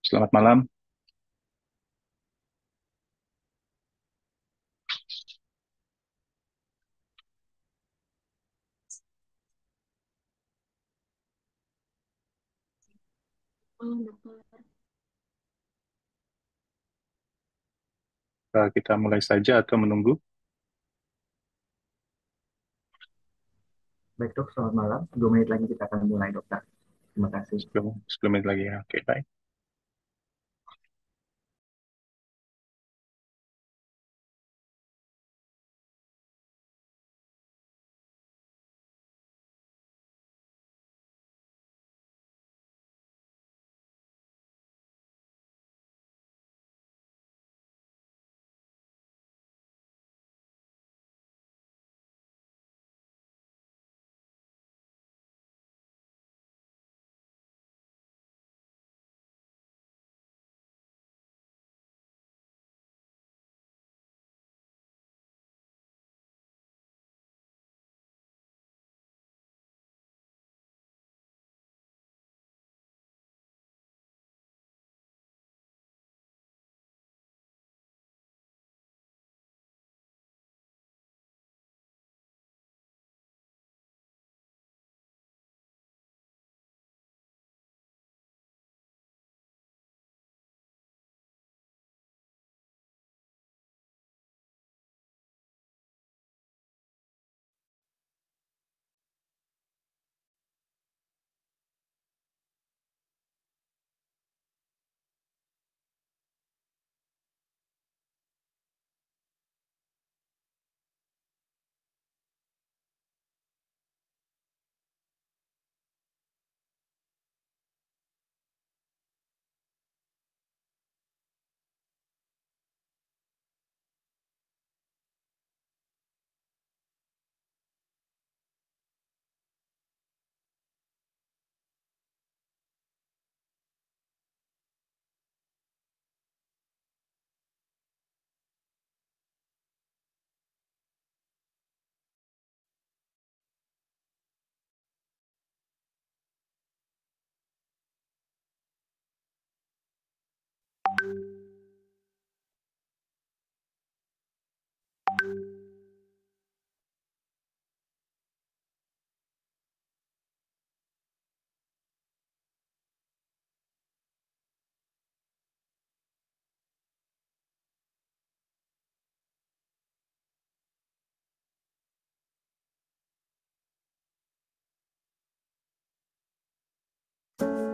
Selamat malam. Kita mulai saja atau menunggu? Baik dok, selamat malam. 2 menit lagi kita akan mulai dokter. Terima kasih. 10 menit lagi ya. Oke, baik.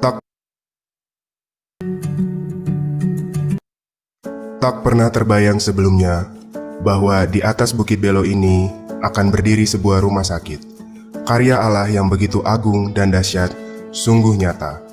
Tak, tak pernah terbayang sebelumnya bahwa di atas Bukit Belo ini akan berdiri sebuah rumah sakit. Karya Allah yang begitu agung dan dahsyat sungguh nyata.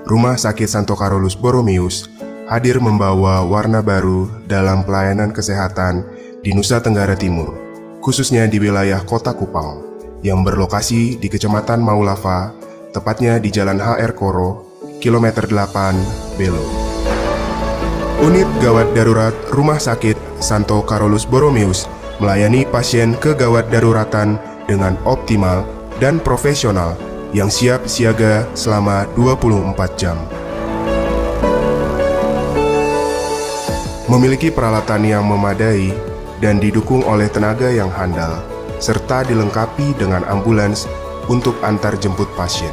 Rumah sakit Santo Carolus Borromeus hadir membawa warna baru dalam pelayanan kesehatan di Nusa Tenggara Timur, khususnya di wilayah Kota Kupang, yang berlokasi di Kecamatan Maulava, tepatnya di Jalan HR Koro, kilometer 8, Belo. Unit Gawat Darurat Rumah Sakit Santo Carolus Borromeus melayani pasien kegawat daruratan dengan optimal dan profesional yang siap siaga selama 24 jam. Memiliki peralatan yang memadai dan didukung oleh tenaga yang handal, serta dilengkapi dengan ambulans untuk antar jemput pasien.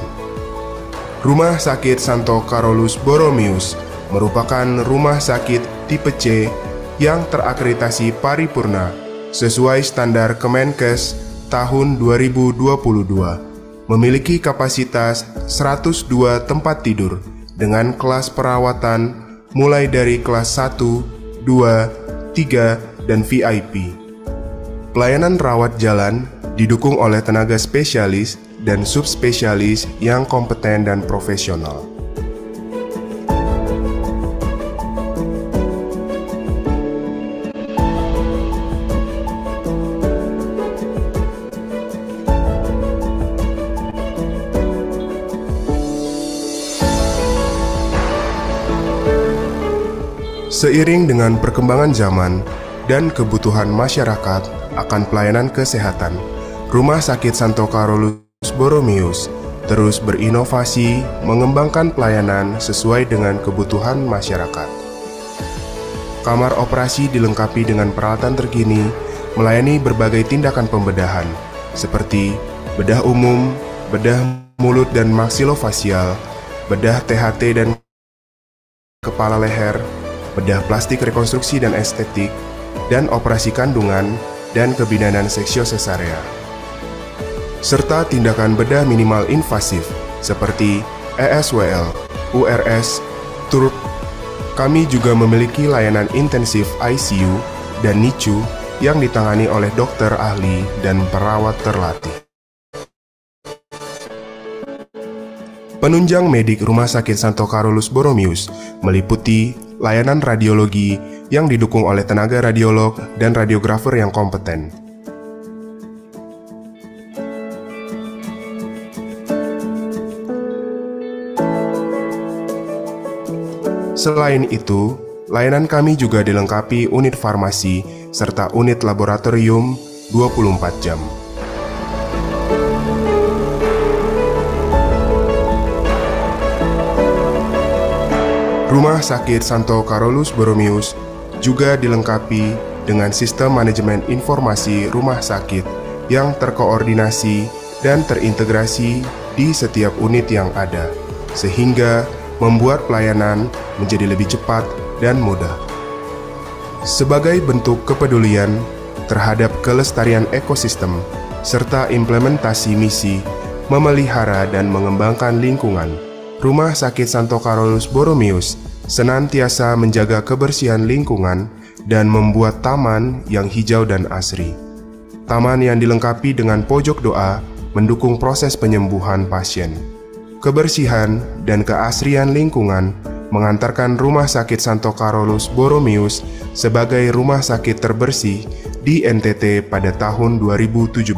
Rumah Sakit Santo Carolus Borromeus merupakan rumah sakit tipe C yang terakreditasi paripurna sesuai standar Kemenkes tahun 2022, memiliki kapasitas 102 tempat tidur dengan kelas perawatan mulai dari kelas 1, 2, 3, dan VIP. Pelayanan rawat jalan didukung oleh tenaga spesialis dan subspesialis yang kompeten dan profesional. Seiring dengan perkembangan zaman dan kebutuhan masyarakat akan pelayanan kesehatan, Rumah Sakit Santo Carolus Borromeus terus berinovasi, mengembangkan pelayanan sesuai dengan kebutuhan masyarakat. Kamar operasi dilengkapi dengan peralatan terkini, melayani berbagai tindakan pembedahan, seperti bedah umum, bedah mulut dan maksilofasial, bedah THT dan kepala leher, bedah plastik rekonstruksi dan estetik, dan operasi kandungan dan kebidanan seksio-sesarea. Serta tindakan bedah minimal invasif seperti ESWL, URS, TURP. Kami juga memiliki layanan intensif ICU dan NICU yang ditangani oleh dokter ahli dan perawat terlatih. Penunjang medik Rumah Sakit Santo Carolus Borromeus meliputi layanan radiologi yang didukung oleh tenaga radiolog dan radiografer yang kompeten. Selain itu, layanan kami juga dilengkapi unit farmasi serta unit laboratorium 24 jam. Rumah Sakit Santo Carolus Borromeus juga dilengkapi dengan sistem manajemen informasi rumah sakit yang terkoordinasi dan terintegrasi di setiap unit yang ada, sehingga membuat pelayanan menjadi lebih cepat dan mudah. Sebagai bentuk kepedulian terhadap kelestarian ekosistem serta implementasi misi memelihara dan mengembangkan lingkungan, Rumah Sakit Santo Carolus Borromeus senantiasa menjaga kebersihan lingkungan dan membuat taman yang hijau dan asri. Taman yang dilengkapi dengan pojok doa mendukung proses penyembuhan pasien. Kebersihan dan keasrian lingkungan mengantarkan Rumah Sakit Santo Carolus Borromeus sebagai rumah sakit terbersih di NTT pada tahun 2017.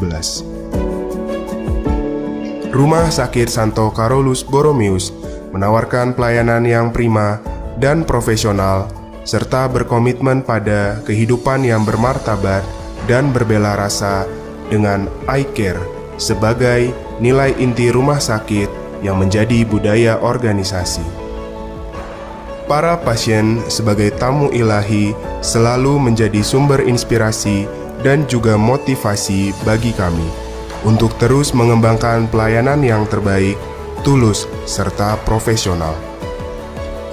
Rumah Sakit Santo Carolus Borromeus menawarkan pelayanan yang prima dan profesional, serta berkomitmen pada kehidupan yang bermartabat dan berbela rasa dengan iCare sebagai nilai inti rumah sakit yang menjadi budaya organisasi. Para pasien sebagai tamu ilahi selalu menjadi sumber inspirasi dan juga motivasi bagi kami untuk terus mengembangkan pelayanan yang terbaik, tulus, serta profesional.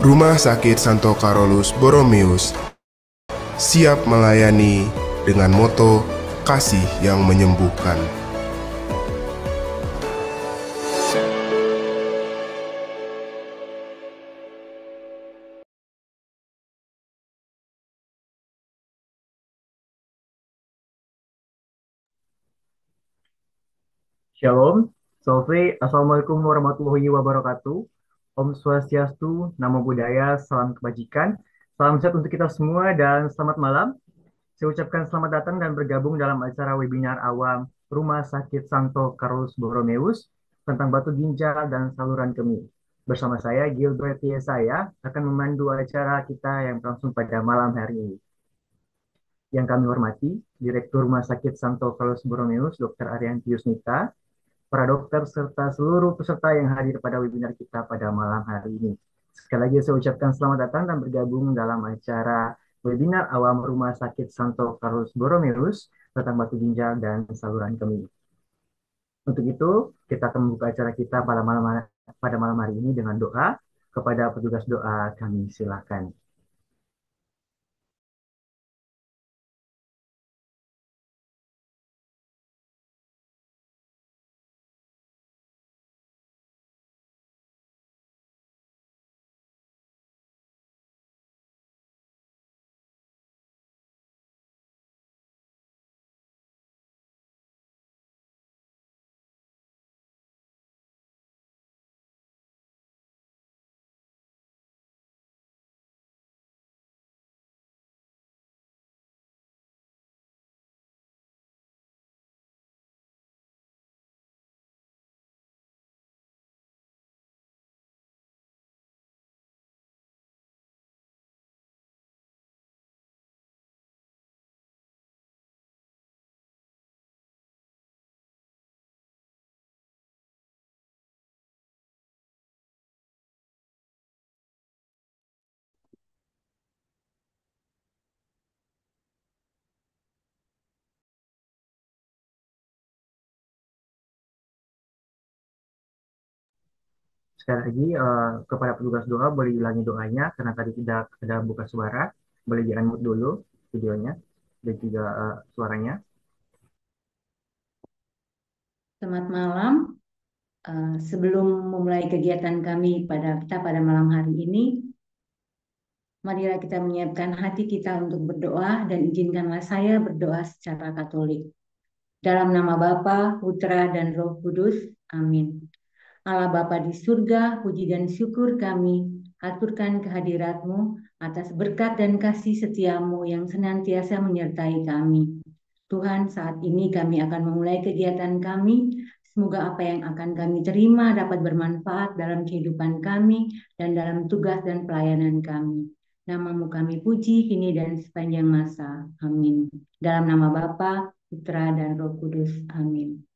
Rumah Sakit Santo Carolus Borromeus siap melayani dengan moto kasih yang menyembuhkan. Shalom, Sofi, Assalamualaikum warahmatullahi wabarakatuh. Om Swastiastu, Namo Buddhaya, salam kebajikan. Salam sehat untuk kita semua dan selamat malam. Saya ucapkan selamat datang dan bergabung dalam acara webinar awam Rumah Sakit Santo Carolus Borromeus tentang batu ginjal dan saluran kemih. Bersama saya, Gilbert Yesaya, akan memandu acara kita yang berlangsung pada malam hari ini. Yang kami hormati, Direktur Rumah Sakit Santo Carolus Borromeus, Dr. Arianti Yusnita, para dokter, serta seluruh peserta yang hadir pada webinar kita pada malam hari ini. Sekali lagi saya ucapkan selamat datang dan bergabung dalam acara webinar awam Rumah Sakit Santo Carolus Borromeus tentang batu ginjal dan saluran kemih. Untuk itu, kita akan membuka acara kita pada malam hari ini dengan doa. Kepada petugas doa kami silakan. Sekali lagi kepada petugas doa boleh diulangi doanya karena tadi tidak ada buka suara. Boleh di unmute dulu videonya dan juga suaranya. Selamat malam. Sebelum memulai kegiatan kami pada malam hari ini, marilah kita menyiapkan hati kita untuk berdoa dan izinkanlah saya berdoa secara Katolik. Dalam nama Bapa, Putra, dan Roh Kudus. Amin. Allah Bapa di surga, puji dan syukur kami aturkan kehadirat-Mu atas berkat dan kasih setiamu yang senantiasa menyertai kami. Tuhan, saat ini kami akan memulai kegiatan kami. Semoga apa yang akan kami terima dapat bermanfaat dalam kehidupan kami dan dalam tugas dan pelayanan kami. Namamu kami puji kini dan sepanjang masa. Amin. Dalam nama Bapa, Putra, dan Roh Kudus. Amin.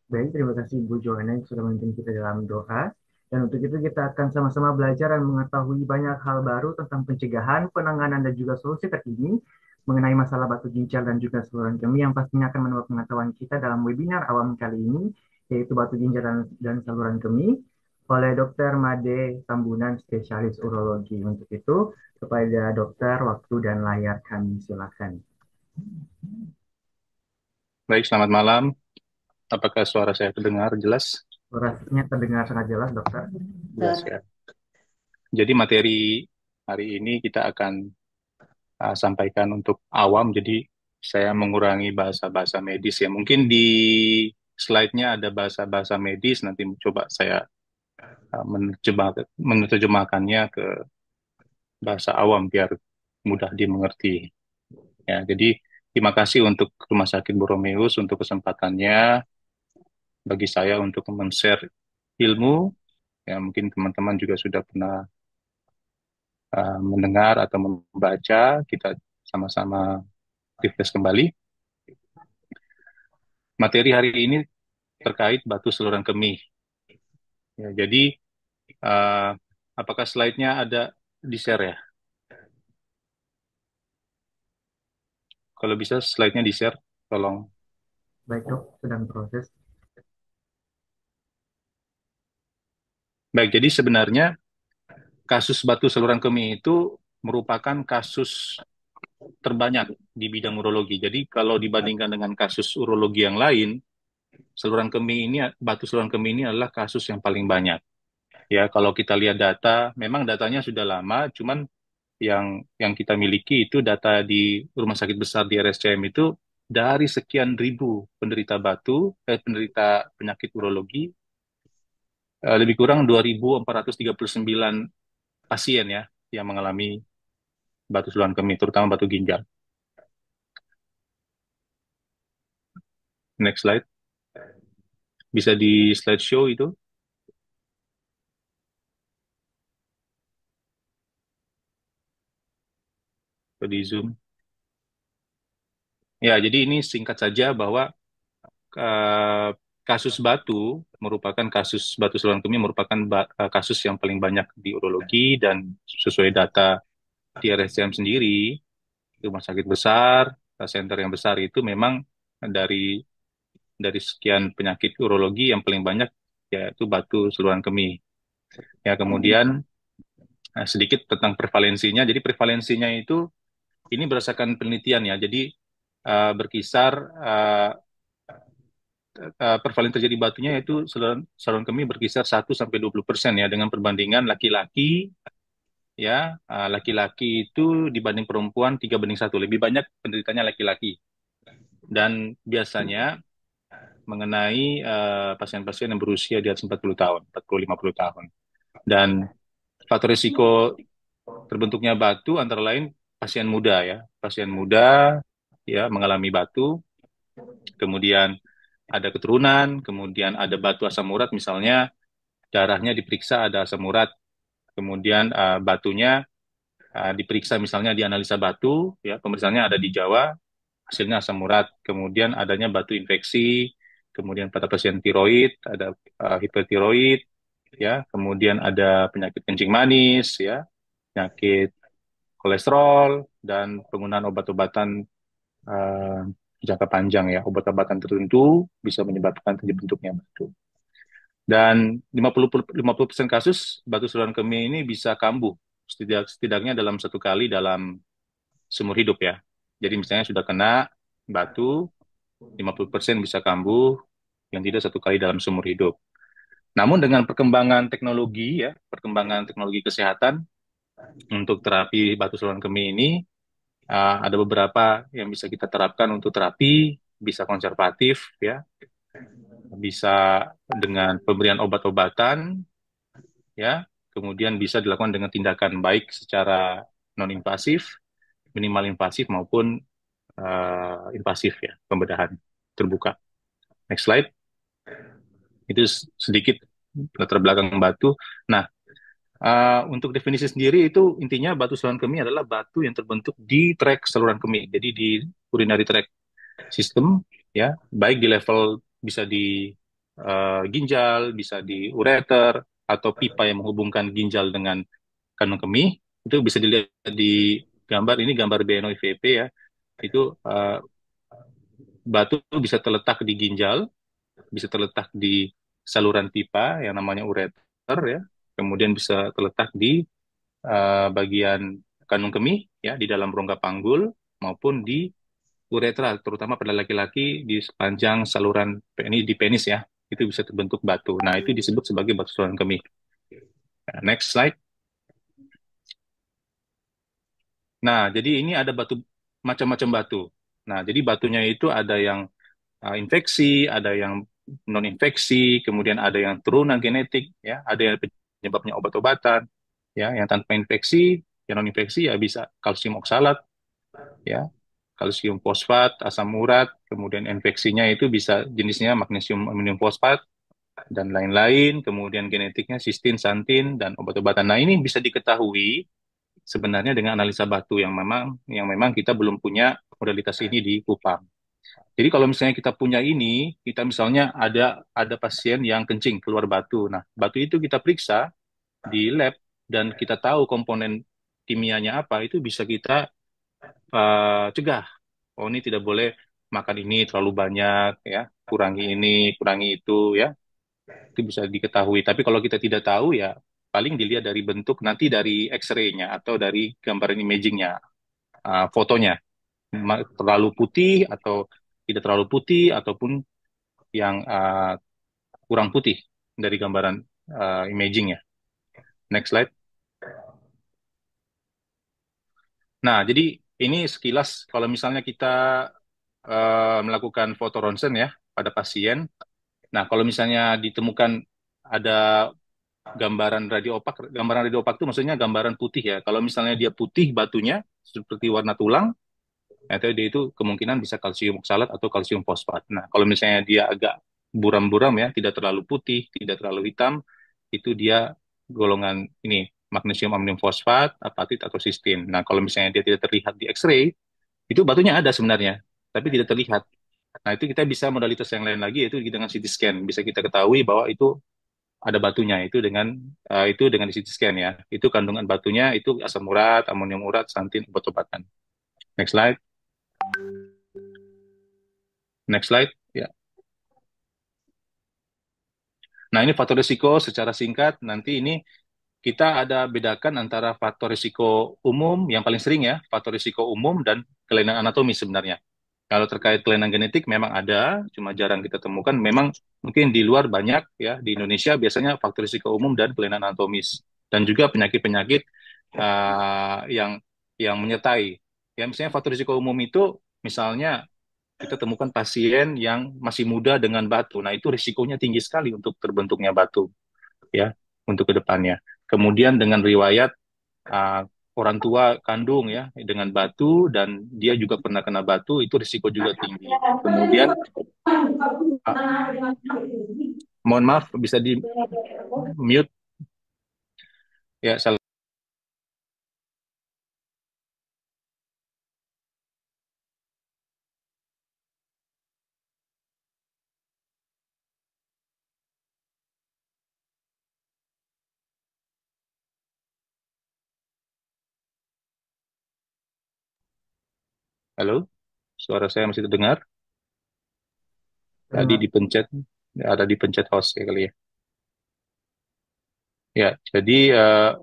Baik, terima kasih Bu Joanna yang sudah memimpin kita dalam doa. Dan untuk itu kita akan sama-sama belajar dan mengetahui banyak hal baru tentang pencegahan, penanganan, dan juga solusi terkini mengenai masalah batu ginjal dan juga saluran kemih yang pastinya akan menambah pengetahuan kita dalam webinar awam kali ini, yaitu batu ginjal dan saluran kemih oleh Dr. Made Tambunan, spesialis urologi. Untuk itu, kepada dokter, waktu dan layar kami silakan. Baik, selamat malam. Apakah suara saya terdengar jelas? Suaranya terdengar sangat jelas, dokter. Jelas ya. Jadi materi hari ini kita akan sampaikan untuk awam, jadi saya mengurangi bahasa-bahasa medis ya. Mungkin di slide-nya ada bahasa-bahasa medis, nanti coba saya menerjemahkannya ke bahasa awam biar mudah dimengerti. Ya, jadi terima kasih untuk Rumah Sakit Boromeus untuk kesempatannya bagi saya untuk men-share ilmu. Ya, mungkin teman-teman juga sudah pernah mendengar atau membaca, kita sama-sama refresh kembali. Materi hari ini terkait batu saluran kemih. Ya, jadi apakah slide-nya ada di-share ya? Kalau bisa slide-nya di-share, tolong. Baik dok, sedang proses. Baik, jadi sebenarnya kasus batu saluran kemih itu merupakan kasus terbanyak di bidang urologi. Jadi kalau dibandingkan dengan kasus urologi yang lain, batu saluran kemih ini adalah kasus yang paling banyak. Ya, kalau kita lihat data, memang datanya sudah lama, cuman yang kita miliki itu data di rumah sakit besar di RSCM itu dari sekian ribu penderita penyakit urologi, lebih kurang 2.439 pasien ya yang mengalami batu saluran kemih, terutama batu ginjal. Next slide. Bisa di slideshow itu. Atau di Zoom. Ya, jadi ini singkat saja bahwa eh, kasus batu saluran kemih merupakan kasus yang paling banyak di urologi, dan sesuai data di RSCM sendiri, rumah sakit besar, center yang besar itu memang dari dari sekian penyakit urologi yang paling banyak yaitu batu saluran kemih. Ya, kemudian sedikit tentang prevalensinya. Jadi prevalensinya itu ini berdasarkan penelitian ya. Jadi berkisar prevalent terjadi batunya yaitu saluran kemih berkisar 1-20% ya, dengan perbandingan laki-laki ya, laki-laki itu dibanding perempuan 3:1, lebih banyak penderitanya laki-laki. Dan biasanya mengenai pasien-pasien yang berusia di atas 40 tahun, 40-50 tahun. Dan faktor risiko terbentuknya batu antara lain pasien muda ya, mengalami batu, kemudian ada keturunan, kemudian ada batu asam urat, misalnya darahnya diperiksa ada asam urat, kemudian batunya diperiksa, misalnya dianalisa batu, ya pemeriksaannya ada di Jawa, hasilnya asam urat, kemudian adanya batu infeksi, kemudian pada pasien tiroid ada hipertiroid, ya kemudian ada penyakit kencing manis, ya penyakit kolesterol, dan penggunaan obat-obatan jangka panjang ya. Obat-obatan tertentu bisa menyebabkan terbentuknya batu. Dan 50% kasus batu saluran kemih ini bisa kambuh setidaknya dalam satu kali dalam seumur hidup ya. Jadi misalnya sudah kena batu, 50% bisa kambuh, yang tidak satu kali dalam seumur hidup. Namun dengan perkembangan teknologi ya, perkembangan teknologi kesehatan untuk terapi batu saluran kemih ini, ada beberapa yang bisa kita terapkan untuk terapi, bisa konservatif ya, bisa dengan pemberian obat-obatan ya, kemudian bisa dilakukan dengan tindakan baik secara non-invasif, minimal invasif maupun invasif ya, pembedahan terbuka. Next slide. Itu sedikit latar belakang batu. Nah, untuk definisi sendiri itu intinya batu saluran kemih adalah batu yang terbentuk di trek saluran kemih. Jadi di urinary tract system ya, baik di level bisa di ginjal, bisa di ureter atau pipa yang menghubungkan ginjal dengan kandung kemih. Itu bisa dilihat di gambar ini, gambar BNOIVP ya. Itu batu bisa terletak di ginjal, bisa terletak di saluran pipa yang namanya ureter ya. Kemudian bisa terletak di bagian kandung kemih ya, di dalam rongga panggul maupun di uretra, terutama pada laki-laki di sepanjang saluran penis, di penis ya, itu bisa terbentuk batu. Nah, itu disebut sebagai batu saluran kemih. Nah, next slide. Nah, jadi ini ada batu, macam-macam batu. Nah, jadi batunya itu ada yang infeksi, ada yang non-infeksi, kemudian ada yang turunan genetik, ya, ada yang penyebabnya obat-obatan, ya, yang tanpa infeksi, yang non-infeksi ya bisa kalsium oksalat, ya, kalsium fosfat, asam urat, kemudian infeksinya itu bisa jenisnya magnesium amonium fosfat dan lain-lain, kemudian genetiknya sistin, santin, dan obat-obatan. Nah, ini bisa diketahui sebenarnya dengan analisa batu yang memang kita belum punya modalitas ini di Kupang. Jadi kalau misalnya kita punya ini, kita misalnya ada pasien yang kencing keluar batu. Nah, batu itu kita periksa di lab dan kita tahu komponen kimianya apa, itu bisa kita cegah. Oh, ini tidak boleh makan ini terlalu banyak ya, kurangi ini, kurangi itu ya. Itu bisa diketahui. Tapi kalau kita tidak tahu ya paling dilihat dari bentuk nanti dari X-ray-nya atau dari gambaran imaging-nya, fotonya. Terlalu putih atau tidak terlalu putih ataupun yang kurang putih dari gambaran imaging-nya. Next slide. Nah, jadi ini sekilas kalau misalnya kita melakukan foto ronsen ya pada pasien. Nah, kalau misalnya ditemukan ada gambaran radio opak itu maksudnya gambaran putih ya. Kalau misalnya dia putih batunya seperti warna tulang, atau dia itu kemungkinan bisa kalsium oksalat atau kalsium fosfat. Nah, kalau misalnya dia agak buram-buram ya, tidak terlalu putih, tidak terlalu hitam, itu dia golongan ini magnesium amonium fosfat, apatit atau sistin. Nah, kalau misalnya dia tidak terlihat di X-ray, itu batunya ada sebenarnya, tapi tidak terlihat. Nah, itu kita bisa modalitas yang lain lagi, yaitu dengan CT scan. Bisa kita ketahui bahwa itu ada batunya, itu dengan CT scan ya. Itu kandungan batunya, itu asam urat, amonium urat, santin, obat-obatan. Next slide. Next slide. Ya. Nah, ini faktor risiko secara singkat. Nanti ini kita ada bedakan antara faktor risiko umum yang paling sering ya, faktor risiko umum dan kelainan anatomi sebenarnya. Kalau terkait kelainan genetik memang ada, cuma jarang kita temukan. Memang mungkin di luar banyak ya, di Indonesia biasanya faktor risiko umum dan kelainan anatomis dan juga penyakit-penyakit yang menyertai. Ya, misalnya faktor risiko umum itu misalnya kita temukan pasien yang masih muda dengan batu. Nah, itu risikonya tinggi sekali untuk terbentuknya batu ya untuk kedepannya. Kemudian dengan riwayat uh, orang tua kandung ya dengan batu dan dia juga pernah kena batu itu risiko juga tinggi. Kemudian uh, mohon maaf bisa di mute ya salah. Halo, suara saya masih terdengar? Tadi Terima dipencet, ada dipencet host ya kali ya. Ya, jadi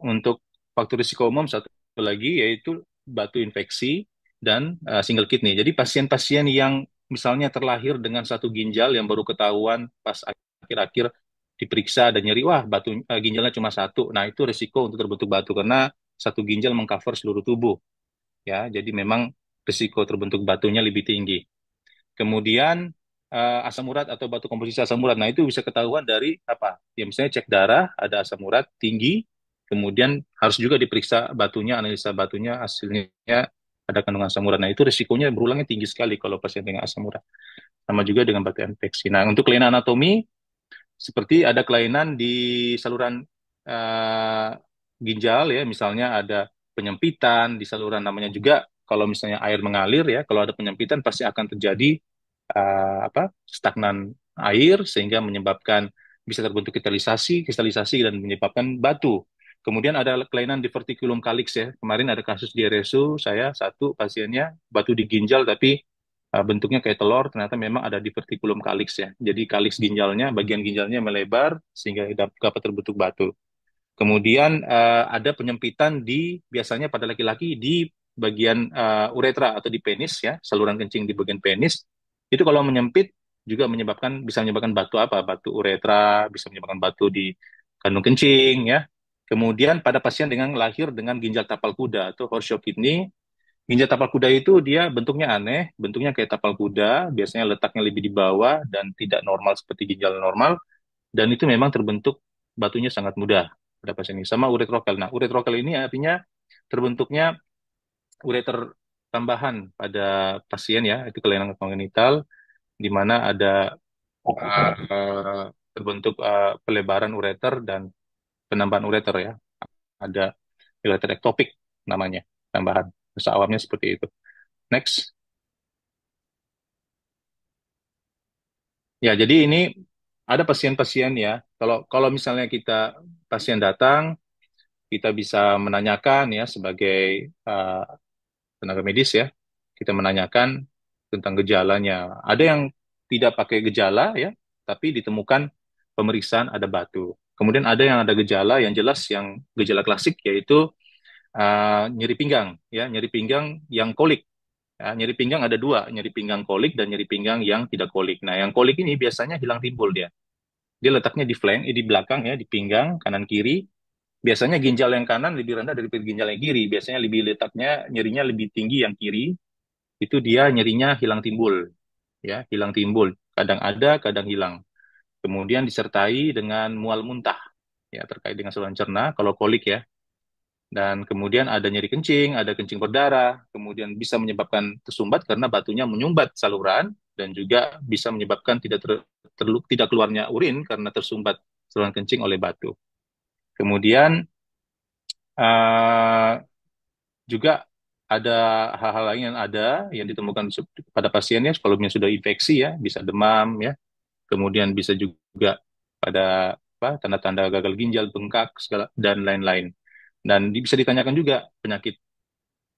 untuk faktor risiko umum satu lagi yaitu batu infeksi dan single kidney. Jadi pasien-pasien yang misalnya terlahir dengan satu ginjal yang baru ketahuan pas akhir-akhir diperiksa dan nyeri, wah batu ginjalnya cuma satu. Nah, itu risiko untuk terbentuk batu karena satu ginjal mengcover seluruh tubuh. Ya, jadi memang risiko terbentuk batunya lebih tinggi. Kemudian asam urat atau batu komposisi asam urat. Nah, itu bisa ketahuan dari apa? Ya misalnya cek darah, ada asam urat tinggi, kemudian harus juga diperiksa batunya, analisa batunya, hasilnya ada kandungan asam urat. Nah, itu risikonya berulangnya tinggi sekali kalau pasien dengan asam urat. Sama juga dengan batu infeksi. Nah, untuk kelainan anatomi, seperti ada kelainan di saluran eh, ginjal ya, misalnya ada penyempitan di saluran namanya juga kalau misalnya air mengalir ya, kalau ada penyempitan pasti akan terjadi apa stagnan air sehingga menyebabkan bisa terbentuk kristalisasi, kristalisasi dan menyebabkan batu. Kemudian ada kelainan di verticulum calyx ya. Kemarin ada kasus di RSU saya satu pasiennya batu di ginjal tapi bentuknya kayak telur, ternyata memang ada di verticulum calyx ya. Jadi calyx ginjalnya, bagian ginjalnya melebar sehingga dapat terbentuk batu. Kemudian ada penyempitan di biasanya pada laki-laki di bagian uretra atau di penis ya, saluran kencing di bagian penis. Itu kalau menyempit juga bisa menyebabkan batu apa? Batu uretra, bisa menyebabkan batu di kandung kencing ya. Kemudian pada pasien dengan lahir dengan ginjal tapal kuda atau horseshoe kidney, ginjal tapal kuda itu dia bentuknya aneh, bentuknya kayak tapal kuda, biasanya letaknya lebih di bawah dan tidak normal seperti ginjal normal, dan itu memang terbentuk batunya sangat mudah pada pasien ini. Sama uretrokel. Nah, uretrokel ini artinya terbentuknya ureter tambahan pada pasien ya, itu kelainan kongenital, di mana ada terbentuk pelebaran ureter dan penambahan ureter ya. Ada ureter ektopik namanya, tambahan. Bahasa awamnya seperti itu. Next. Ya, jadi ini ada pasien-pasien ya. Kalau kalau misalnya pasien datang, kita bisa menanyakan ya sebagai uh, tenaga medis ya, kita menanyakan tentang gejalanya. Ada yang tidak pakai gejala ya, tapi ditemukan pemeriksaan ada batu. Kemudian ada yang ada gejala yang jelas yang gejala klasik yaitu nyeri pinggang ya, nyeri pinggang yang kolik. Ya, nyeri pinggang ada dua, nyeri pinggang kolik dan nyeri pinggang yang tidak kolik. Nah, yang kolik ini biasanya hilang timbul dia. Dia letaknya di flank, di belakang ya, di pinggang kanan kiri. Biasanya ginjal yang kanan lebih rendah daripada ginjal yang kiri. Biasanya lebih letaknya nyerinya lebih tinggi yang kiri. Itu dia nyerinya hilang timbul, ya, hilang timbul. Kadang ada, kadang hilang. Kemudian disertai dengan mual muntah, ya, terkait dengan saluran cerna. Kalau kolik ya, dan kemudian ada nyeri kencing, ada kencing berdarah, kemudian bisa menyebabkan tersumbat karena batunya menyumbat saluran dan juga bisa menyebabkan tidak keluarnya urin karena tersumbat saluran kencing oleh batu. Kemudian uh, juga ada hal-hal lain yang yang ditemukan pada pasiennya kalau misalnya sudah infeksi ya, bisa demam ya, kemudian bisa juga pada apa tanda-tanda gagal ginjal, bengkak segala dan lain-lain. Dan bisa ditanyakan juga penyakit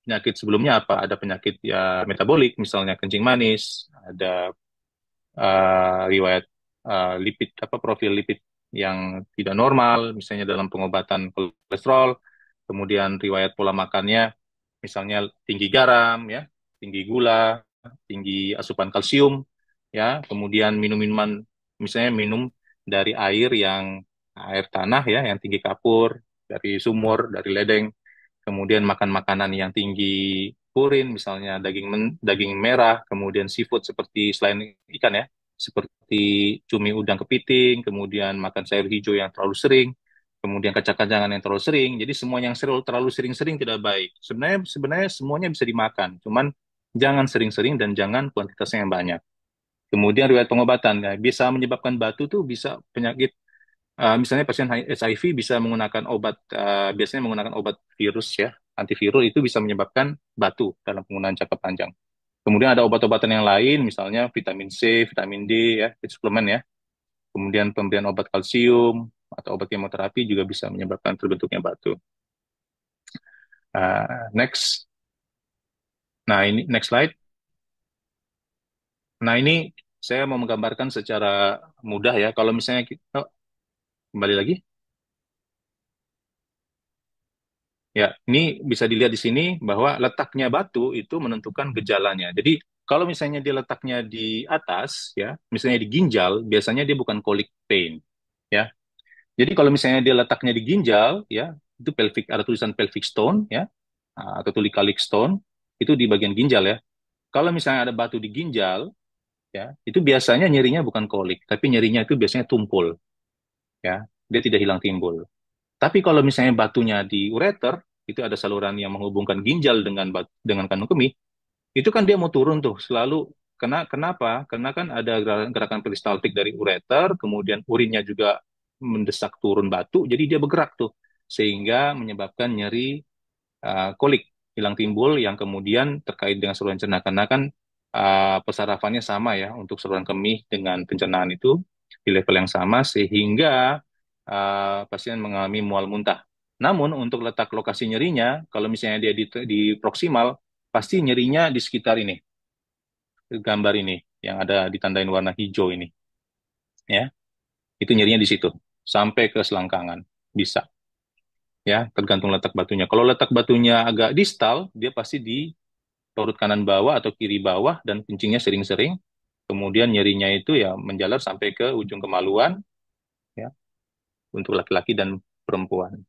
penyakit sebelumnya apa? Ada penyakit ya metabolik, misalnya kencing manis, ada riwayat lipid apa profil lipid yang tidak normal, misalnya dalam pengobatan kolesterol, kemudian riwayat pola makannya, misalnya tinggi garam, ya, tinggi gula, tinggi asupan kalsium, ya, kemudian minum minuman, misalnya minum dari air tanah ya, yang tinggi kapur, dari sumur, dari ledeng, kemudian makan makanan yang tinggi purin, misalnya daging merah, kemudian seafood seperti selain ikan ya, seperti cumi udang kepiting, kemudian makan sayur hijau yang terlalu sering, kemudian kacang-kacangan yang terlalu sering. Jadi semua yang terlalu sering-sering tidak baik. Sebenarnya sebenarnya semuanya bisa dimakan, cuman jangan sering-sering dan jangan kuantitasnya yang banyak. Kemudian riwayat pengobatan, ya, bisa menyebabkan batu tuh bisa penyakit. Misalnya pasien HIV bisa menggunakan biasanya menggunakan obat virus ya, antivirus itu bisa menyebabkan batu dalam penggunaan jangka panjang. Kemudian ada obat-obatan yang lain, misalnya vitamin C, vitamin D ya, itu suplemen ya. Kemudian pemberian obat kalsium atau obat kemoterapi juga bisa menyebabkan terbentuknya batu. Next. Nah, ini next slide. Nah, ini saya mau menggambarkan secara mudah ya. Kalau misalnya kita, kembali lagi. Ya, ini bisa dilihat di sini bahwa letaknya batu itu menentukan gejalanya. Jadi, kalau misalnya dia letaknya di atas, ya, misalnya di ginjal, biasanya dia bukan colic pain, ya. Jadi, kalau misalnya dia letaknya di ginjal, ya, itu pelvic, ada tulisan pelvic stone, ya, atau tulicalic stone, itu di bagian ginjal, ya. Kalau misalnya ada batu di ginjal, ya, itu biasanya nyerinya bukan kolik, tapi nyerinya itu biasanya tumpul, ya. Dia tidak hilang timbul. Tapi kalau misalnya batunya di ureter, itu ada saluran yang menghubungkan ginjal dengan kandung kemih, itu kan dia mau turun tuh selalu. Kenapa? Karena kan ada gerakan peristaltik dari ureter, kemudian urinnya juga mendesak turun batu, jadi dia bergerak tuh sehingga menyebabkan nyeri kolik hilang timbul yang kemudian terkait dengan saluran cerna karena kan persarafannya sama ya untuk saluran kemih dengan pencernaan itu di level yang sama sehingga pasien mengalami mual muntah. Namun untuk letak lokasi nyerinya, kalau misalnya dia di proksimal, pasti nyerinya di sekitar ini, gambar ini yang ada ditandain warna hijau ini, ya, itu nyerinya di situ sampai ke selangkangan bisa, ya, tergantung letak batunya. Kalau letak batunya agak distal, dia pasti di perut kanan bawah atau kiri bawah dan kencingnya sering-sering. Kemudian nyerinya itu ya menjalar sampai ke ujung kemaluan ya untuk laki-laki dan perempuan.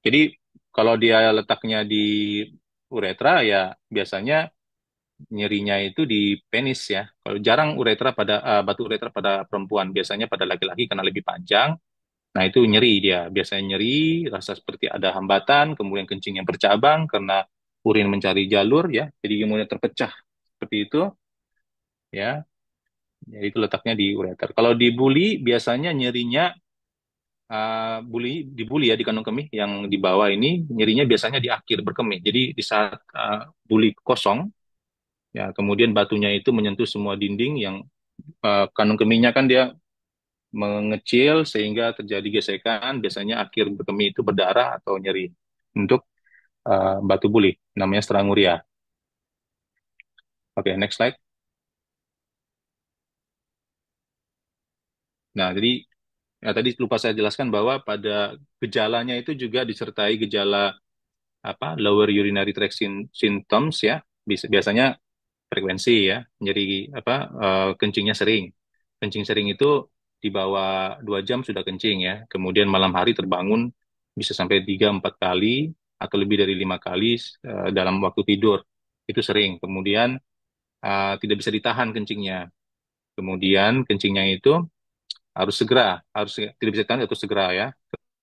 Jadi kalau dia letaknya di uretra ya biasanya nyerinya itu di penis ya. Kalau jarang uretra pada batu uretra pada perempuan, biasanya pada laki-laki karena lebih panjang. Nah, itu nyeri dia. Biasanya nyeri, rasa seperti ada hambatan, kemudian kencing yang bercabang karena urin mencari jalur ya. Jadi kemudian terpecah seperti itu ya. Ya, itu letaknya di ureter. Kalau di buli biasanya nyerinya di buli ya di kandung kemih yang di bawah ini nyerinya biasanya di akhir berkemih. Jadi di saat buli kosong ya kemudian batunya itu menyentuh semua dinding yang kandung kemihnya kan dia mengecil sehingga terjadi gesekan. Biasanya akhir berkemih itu berdarah atau nyeri untuk batu buli namanya stranguria. Oke, next slide. Nah, jadi ya, tadi lupa saya jelaskan bahwa pada gejalanya itu juga disertai gejala apa lower urinary tract symptoms ya. Biasanya frekuensi ya, nyeri apa kencingnya sering. Kencing sering itu di bawah 2 jam sudah kencing ya. Kemudian malam hari terbangun bisa sampai 3-4 kali atau lebih dari 5 kali dalam waktu tidur. Itu sering. Kemudian tidak bisa ditahan kencingnya. Kemudian kencingnya itu harus tidak bisa ditahan atau segera ya.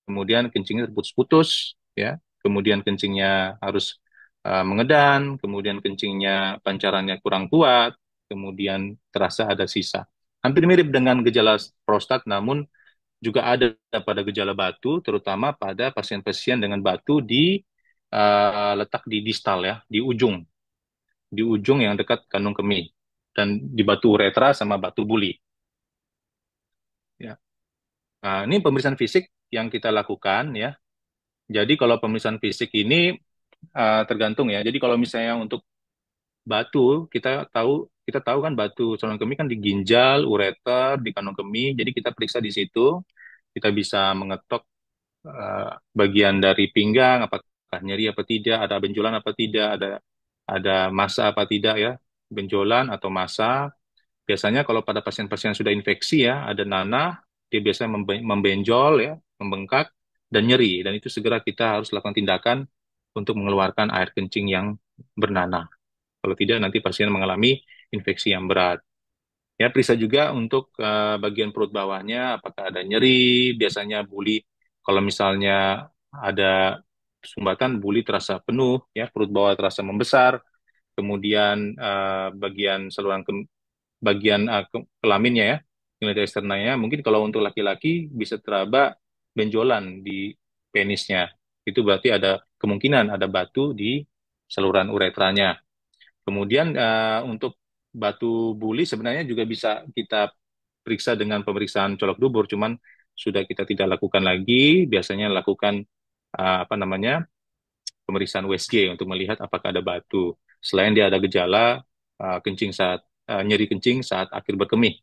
Kemudian kencingnya terputus-putus ya, kemudian kencingnya harus mengedan, kemudian kencingnya pancarannya kurang kuat, kemudian terasa ada sisa. Hampir mirip dengan gejala prostat, namun juga ada pada gejala batu, terutama pada pasien-pasien dengan batu di letak di distal ya, di ujung yang dekat kandung kemih, dan di batu uretra sama batu buli. Ya. Nah, ini pemeriksaan fisik yang kita lakukan ya. Jadi kalau pemeriksaan fisik ini tergantung ya. Jadi kalau misalnya untuk batu, kita tahu kan batu saluran kemih kan di ginjal, ureter, di kandung kemih. Jadi kita periksa di situ, kita bisa mengetok eh, bagian dari pinggang, apakah nyeri apa tidak, ada benjolan apa tidak, ada massa apa tidak ya, benjolan atau massa. Biasanya kalau pada pasien-pasien yang sudah infeksi ya, ada nanah, dia biasanya membenjol ya, membengkak dan nyeri, dan itu segera kita harus lakukan tindakan untuk mengeluarkan air kencing yang bernanah. Kalau tidak, nanti pasien mengalami infeksi yang berat. Ya, periksa juga untuk bagian perut bawahnya, apakah ada nyeri, biasanya buli, kalau misalnya ada sumbatan, buli terasa penuh, ya, perut bawah terasa membesar, kemudian bagian saluran bagian kelaminnya ya, genitalia eksternanya. Mungkin kalau untuk laki-laki bisa teraba benjolan di penisnya. Itu berarti ada kemungkinan ada batu di saluran uretranya. Kemudian untuk batu buli sebenarnya juga bisa kita periksa dengan pemeriksaan colok dubur, cuman sudah kita tidak lakukan lagi. Biasanya lakukan apa namanya pemeriksaan USG untuk melihat apakah ada batu. Selain dia ada gejala kencing saat nyeri kencing saat akhir berkemih.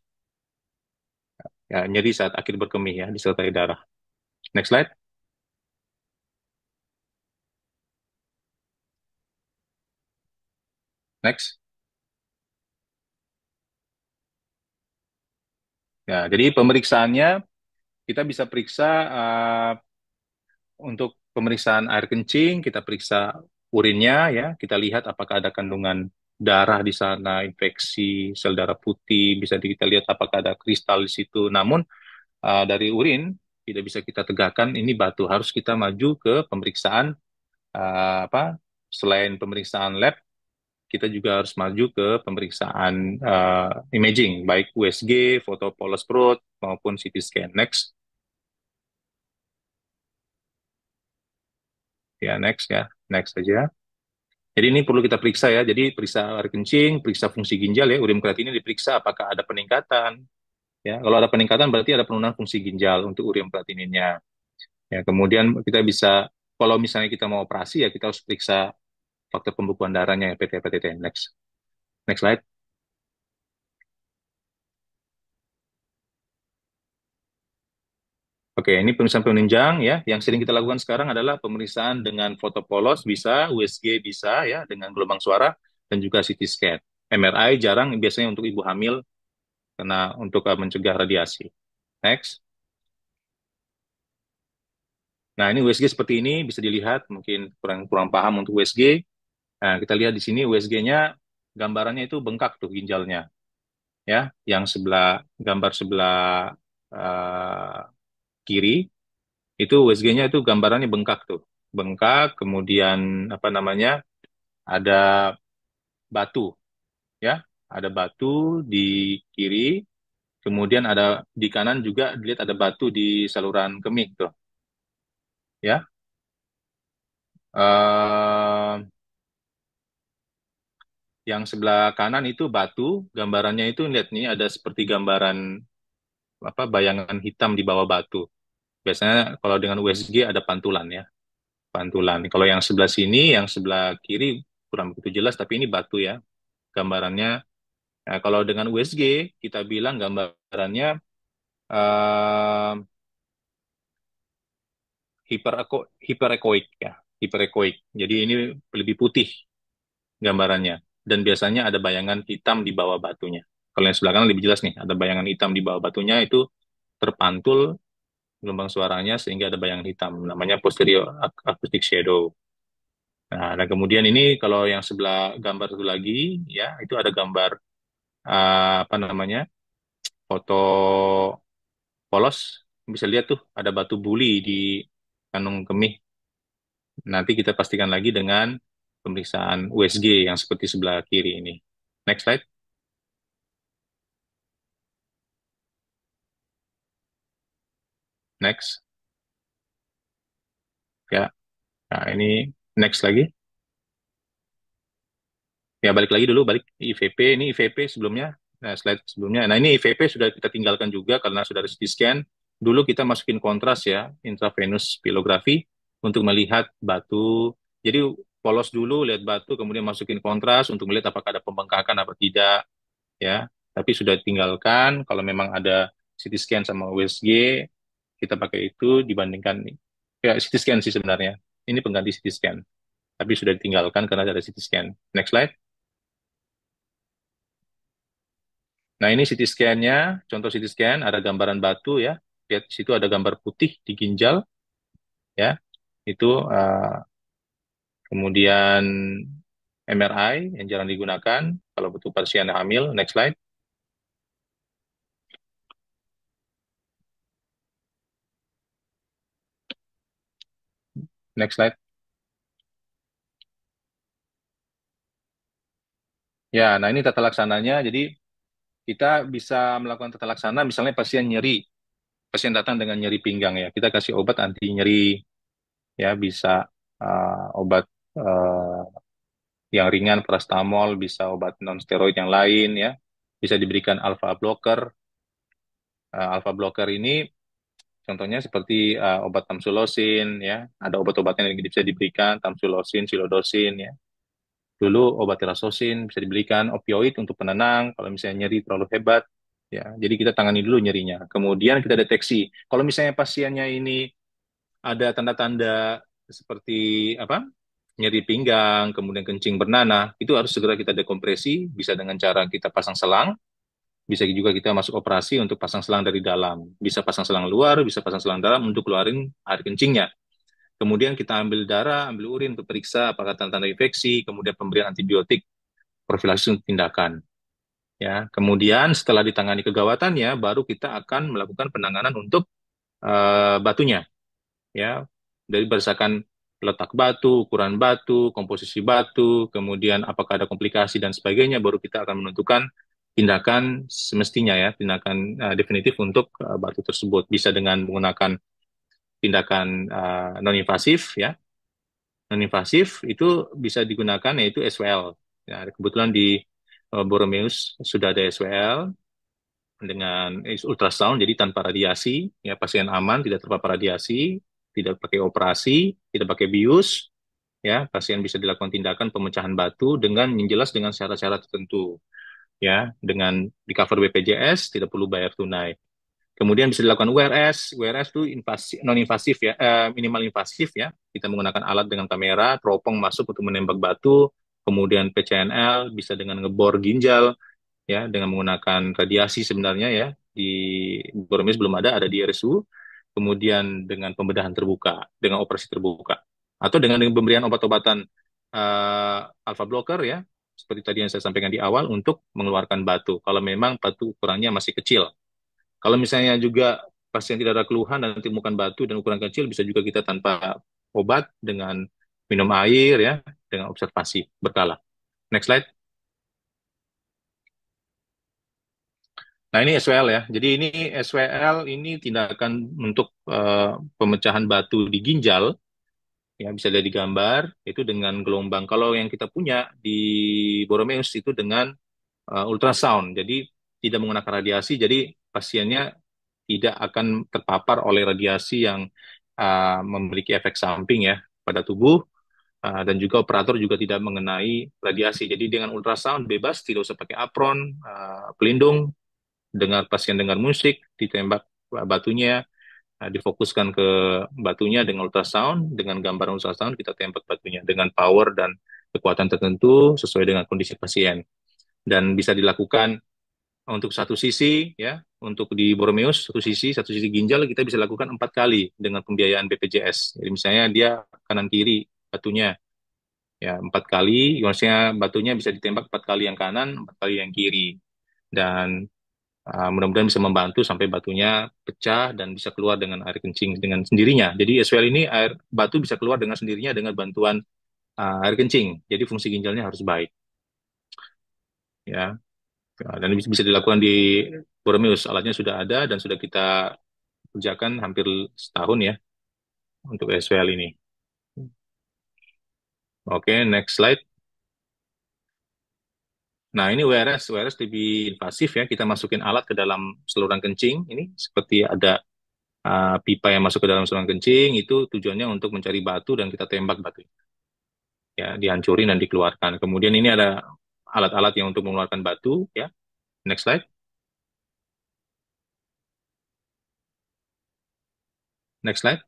Ya, nyeri saat akhir berkemih ya, disertai darah. Next slide. Next. Ya, jadi pemeriksaannya kita bisa periksa untuk pemeriksaan air kencing, kita periksa urinnya ya, kita lihat apakah ada kandungan darah di sana, infeksi sel darah putih, bisa kita lihat apakah ada kristal di situ. Namun dari urin tidak bisa kita tegakkan ini batu, harus kita maju ke pemeriksaan apa? Selain pemeriksaan lab, kita juga harus maju ke pemeriksaan imaging, baik USG, foto polos perut maupun CT scan. Next, ya next ya, next aja. Jadi ini perlu kita periksa ya. Jadi periksa air kencing, periksa fungsi ginjal ya. Urin kreatinin diperiksa apakah ada peningkatan. Ya, kalau ada peningkatan berarti ada penurunan fungsi ginjal untuk urin kreatininnya. Ya, kemudian kita bisa, kalau misalnya kita mau operasi ya kita harus periksa faktor pembekuan darahnya ya, PT-PTT. Next, next slide. Oke, ini pemeriksaan penunjang ya. Yang sering kita lakukan sekarang adalah pemeriksaan dengan foto polos bisa, USG bisa ya, dengan gelombang suara dan juga CT scan. MRI jarang, biasanya untuk ibu hamil karena untuk mencegah radiasi. Next. Nah, ini USG seperti ini bisa dilihat, mungkin kurang kurang paham untuk USG. Nah, kita lihat di sini USG-nya gambarannya itu bengkak tuh ginjalnya, ya. Yang sebelah gambar sebelah eh, kiri itu USG-nya itu gambarannya bengkak tuh, bengkak. Kemudian apa namanya ada batu, ya, ada batu di kiri. Kemudian ada di kanan juga dilihat ada batu di saluran kemih tuh, ya. Eh Yang sebelah kanan itu batu, gambarannya itu lihat nih ada seperti gambaran apa bayangan hitam di bawah batu. Biasanya kalau dengan USG ada pantulan ya, pantulan. Kalau yang sebelah sini, yang sebelah kiri kurang begitu jelas, tapi ini batu ya gambarannya. Nah, kalau dengan USG kita bilang gambarannya eh hiperekoik ya, hiperekoik. Jadi ini lebih putih gambarannya. Dan biasanya ada bayangan hitam di bawah batunya. Kalau yang sebelah kanan lebih jelas nih, ada bayangan hitam di bawah batunya itu terpantul gelombang suaranya sehingga ada bayangan hitam. Namanya posterior acoustic shadow. Nah, dan kemudian ini kalau yang sebelah gambar itu lagi, ya itu ada gambar apa namanya foto polos. Bisa lihat tuh ada batu buli di kandung kemih. Nanti kita pastikan lagi dengan pemeriksaan USG yang seperti sebelah kiri ini. Next slide. Next. Ya, nah ini next lagi. Ya, balik lagi dulu, balik IVP. Ini IVP sebelumnya, nah, slide sebelumnya. Nah, ini IVP sudah kita tinggalkan juga karena sudah ada CT scan. Dulu kita masukin kontras ya, intravenous pilografi untuk melihat batu. Jadi polos dulu, lihat batu, kemudian masukin kontras untuk melihat apakah ada pembengkakan apa tidak, ya. Tapi sudah tinggalkan, kalau memang ada CT scan sama USG, kita pakai itu dibandingkan, ya CT scan sih sebenarnya. Ini pengganti CT scan, tapi sudah ditinggalkan karena ada CT scan. Next slide. Nah, ini CT scan-nya, contoh CT scan, ada gambaran batu ya. Lihat di situ ada gambar putih di ginjal ya. Itu kemudian MRI yang jarang digunakan kalau butuh pasien hamil. Next slide. Next slide. Ya, nah ini tata laksananya. Jadi kita bisa melakukan tata laksana misalnya pasien nyeri. Pasien datang dengan nyeri pinggang ya. Kita kasih obat anti nyeri ya, bisa obat yang ringan paracetamol, bisa obat non steroid yang lain ya. Bisa diberikan alpha blocker. Alpha blocker ini contohnya seperti obat tamsulosin ya, ada obat-obatan yang bisa diberikan tamsulosin, silodosin ya. dulu obat tirasosin bisa dibelikan, opioid untuk penenang kalau misalnya nyeri terlalu hebat. Ya, jadi kita tangani dulu nyerinya. Kemudian kita deteksi. Kalau misalnya pasiennya ini ada tanda-tanda seperti apa? Nyeri pinggang, kemudian kencing bernanah, itu harus segera kita dekompresi, bisa dengan cara kita pasang selang, bisa juga kita masuk operasi untuk pasang selang dari dalam. Bisa pasang selang luar, bisa pasang selang dalam untuk keluarin air kencingnya. Kemudian kita ambil darah, ambil urin untuk periksa apakah tanda-tanda infeksi, kemudian pemberian antibiotik, profilaksis untuk tindakan. Ya, kemudian setelah ditangani kegawatannya, baru kita akan melakukan penanganan untuk batunya. Ya, dari berdasarkan letak batu, ukuran batu, komposisi batu, kemudian apakah ada komplikasi dan sebagainya, baru kita akan menentukan tindakan semestinya ya, tindakan definitif untuk batu tersebut. Bisa dengan menggunakan tindakan non-invasif ya. Non-invasif itu bisa digunakan yaitu SWL. Ya, kebetulan di Boromeus sudah ada SWL dengan ultrasound, jadi tanpa radiasi, ya pasien aman, tidak terpapar radiasi, tidak pakai operasi, tidak pakai bius, ya pasien bisa dilakukan tindakan pemecahan batu dengan yang jelas dengan syarat-syarat tertentu, ya dengan di cover BPJS, tidak perlu bayar tunai. Kemudian bisa dilakukan WRS, WRS itu non invasif ya, minimal invasif ya. Kita menggunakan alat dengan kamera, teropong masuk untuk menembak batu, kemudian PCNL bisa dengan ngebor ginjal, ya dengan menggunakan radiasi sebenarnya ya di Boromis belum ada di RSU, kemudian dengan pembedahan terbuka, dengan operasi terbuka, atau dengan pemberian obat-obatan alpha blocker ya, seperti tadi yang saya sampaikan di awal untuk mengeluarkan batu. Kalau memang batu ukurannya masih kecil, kalau misalnya juga pasien tidak ada keluhan dan ditemukan batu dan ukuran kecil, bisa juga kita tanpa obat dengan minum air ya, dengan observasi berkala. Next slide. Nah, ini SWL ya. Jadi ini SWL ini tindakan untuk pemecahan batu di ginjal, ya bisa lihat di gambar, itu dengan gelombang. Kalau yang kita punya di Boromeus itu dengan ultrasound, jadi tidak menggunakan radiasi, jadi pasiennya tidak akan terpapar oleh radiasi yang memiliki efek samping ya pada tubuh, dan juga operator juga tidak mengenai radiasi. Jadi dengan ultrasound bebas, tidak usah pakai apron, pelindung, dengar pasien dengar musik, ditembak batunya, difokuskan ke batunya dengan ultrasound, dengan gambar ultrasound kita tembak batunya dengan power dan kekuatan tertentu sesuai dengan kondisi pasien. Dan bisa dilakukan untuk satu sisi ya, untuk di Boromeus satu sisi ginjal kita bisa lakukan 4 kali dengan pembiayaan BPJS. Jadi misalnya dia kanan kiri batunya ya 4 kali, maksudnya batunya bisa ditembak 4 kali yang kanan, 4 kali yang kiri. Dan mudah-mudahan bisa membantu sampai batunya pecah dan bisa keluar dengan air kencing dengan sendirinya. Jadi SWL ini air batu bisa keluar dengan sendirinya dengan bantuan air kencing. Jadi fungsi ginjalnya harus baik. Ya, dan bisa dilakukan di Boromeus. Alatnya sudah ada dan sudah kita kerjakan hampir setahun ya untuk SWL ini. Oke, next slide. Nah, ini WRS lebih invasif ya. Kita masukin alat ke dalam saluran kencing. Ini seperti ada pipa yang masuk ke dalam saluran kencing. Itu tujuannya untuk mencari batu dan kita tembak batu. Ya, dihancurin dan dikeluarkan. Kemudian ini ada alat-alat yang untuk mengeluarkan batu. Ya, next slide. Next slide.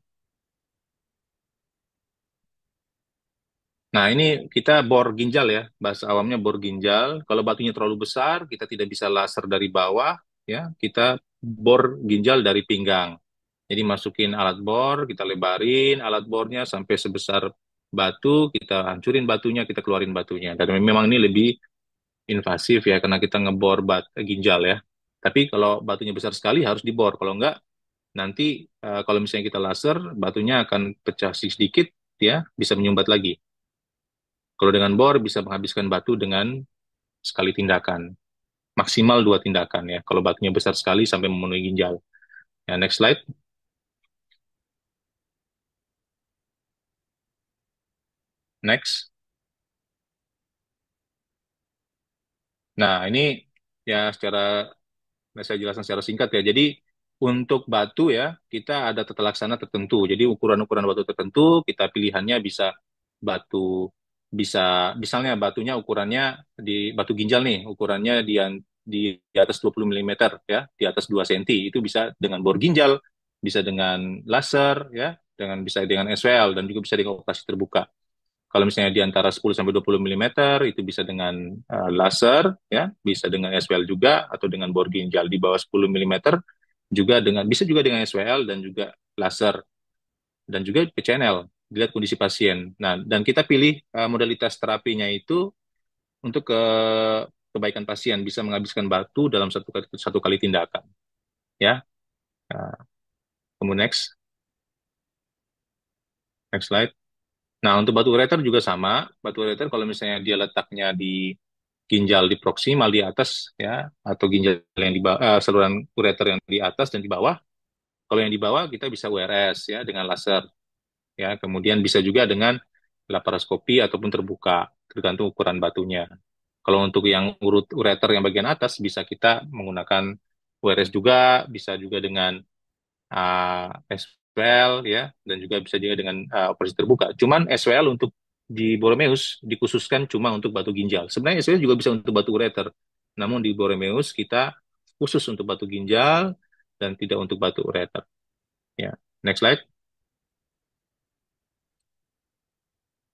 Nah, ini kita bor ginjal ya, bahasa awamnya bor ginjal. Kalau batunya terlalu besar, kita tidak bisa laser dari bawah, ya. Kita bor ginjal dari pinggang. Jadi masukin alat bor, kita lebarin alat bornya sampai sebesar batu, kita hancurin batunya, kita keluarin batunya. Dan memang ini lebih invasif ya, karena kita ngebor ginjal ya. Tapi kalau batunya besar sekali harus dibor. Kalau enggak, nanti kalau misalnya kita laser, batunya akan pecah sedikit, ya, bisa menyumbat lagi. Kalau dengan bor bisa menghabiskan batu dengan sekali tindakan, maksimal 2 tindakan ya. Kalau batunya besar sekali sampai memenuhi ginjal. Ya, next slide. Next. Nah, ini ya secara saya jelaskan secara singkat ya. Jadi untuk batu ya, kita ada tata laksana tertentu. Jadi ukuran-ukuran batu tertentu, kita pilihannya bisa batu bisa misalnya batunya ukurannya di batu ginjal nih, ukurannya di atas 20 milimeter ya, di atas 2 senti, itu bisa dengan bor ginjal, bisa dengan laser ya, bisa dengan SWL dan juga bisa dengan operasi terbuka. Kalau misalnya di antara 10 sampai 20 milimeter itu bisa dengan laser ya, bisa dengan SWL juga atau dengan bor ginjal. Di bawah 10 milimeter juga bisa juga dengan SWL dan juga laser dan juga PCNL, dilihat kondisi pasien. Nah, dan kita pilih modalitas terapinya itu untuk kebaikan pasien, bisa menghabiskan batu dalam satu kali tindakan. Ya, Nah, kemudian next slide. Nah, untuk batu ureter juga sama. Batu ureter kalau misalnya dia letaknya di ginjal di proksimal di atas ya, atau ginjal yang di bawah, saluran ureter yang di atas dan di bawah. Kalau yang di bawah kita bisa URS ya dengan laser ya. Kemudian bisa juga dengan laparoskopi ataupun terbuka, tergantung ukuran batunya. Kalau untuk yang ureter yang bagian atas bisa kita menggunakan URS juga, bisa juga dengan SWL ya, dan juga bisa juga dengan operasi terbuka. Cuman SWL untuk di Borromeus dikhususkan cuma untuk batu ginjal. Sebenarnya SWL juga bisa untuk batu ureter, namun di Borromeus kita khusus untuk batu ginjal dan tidak untuk batu ureter. Ya, next slide.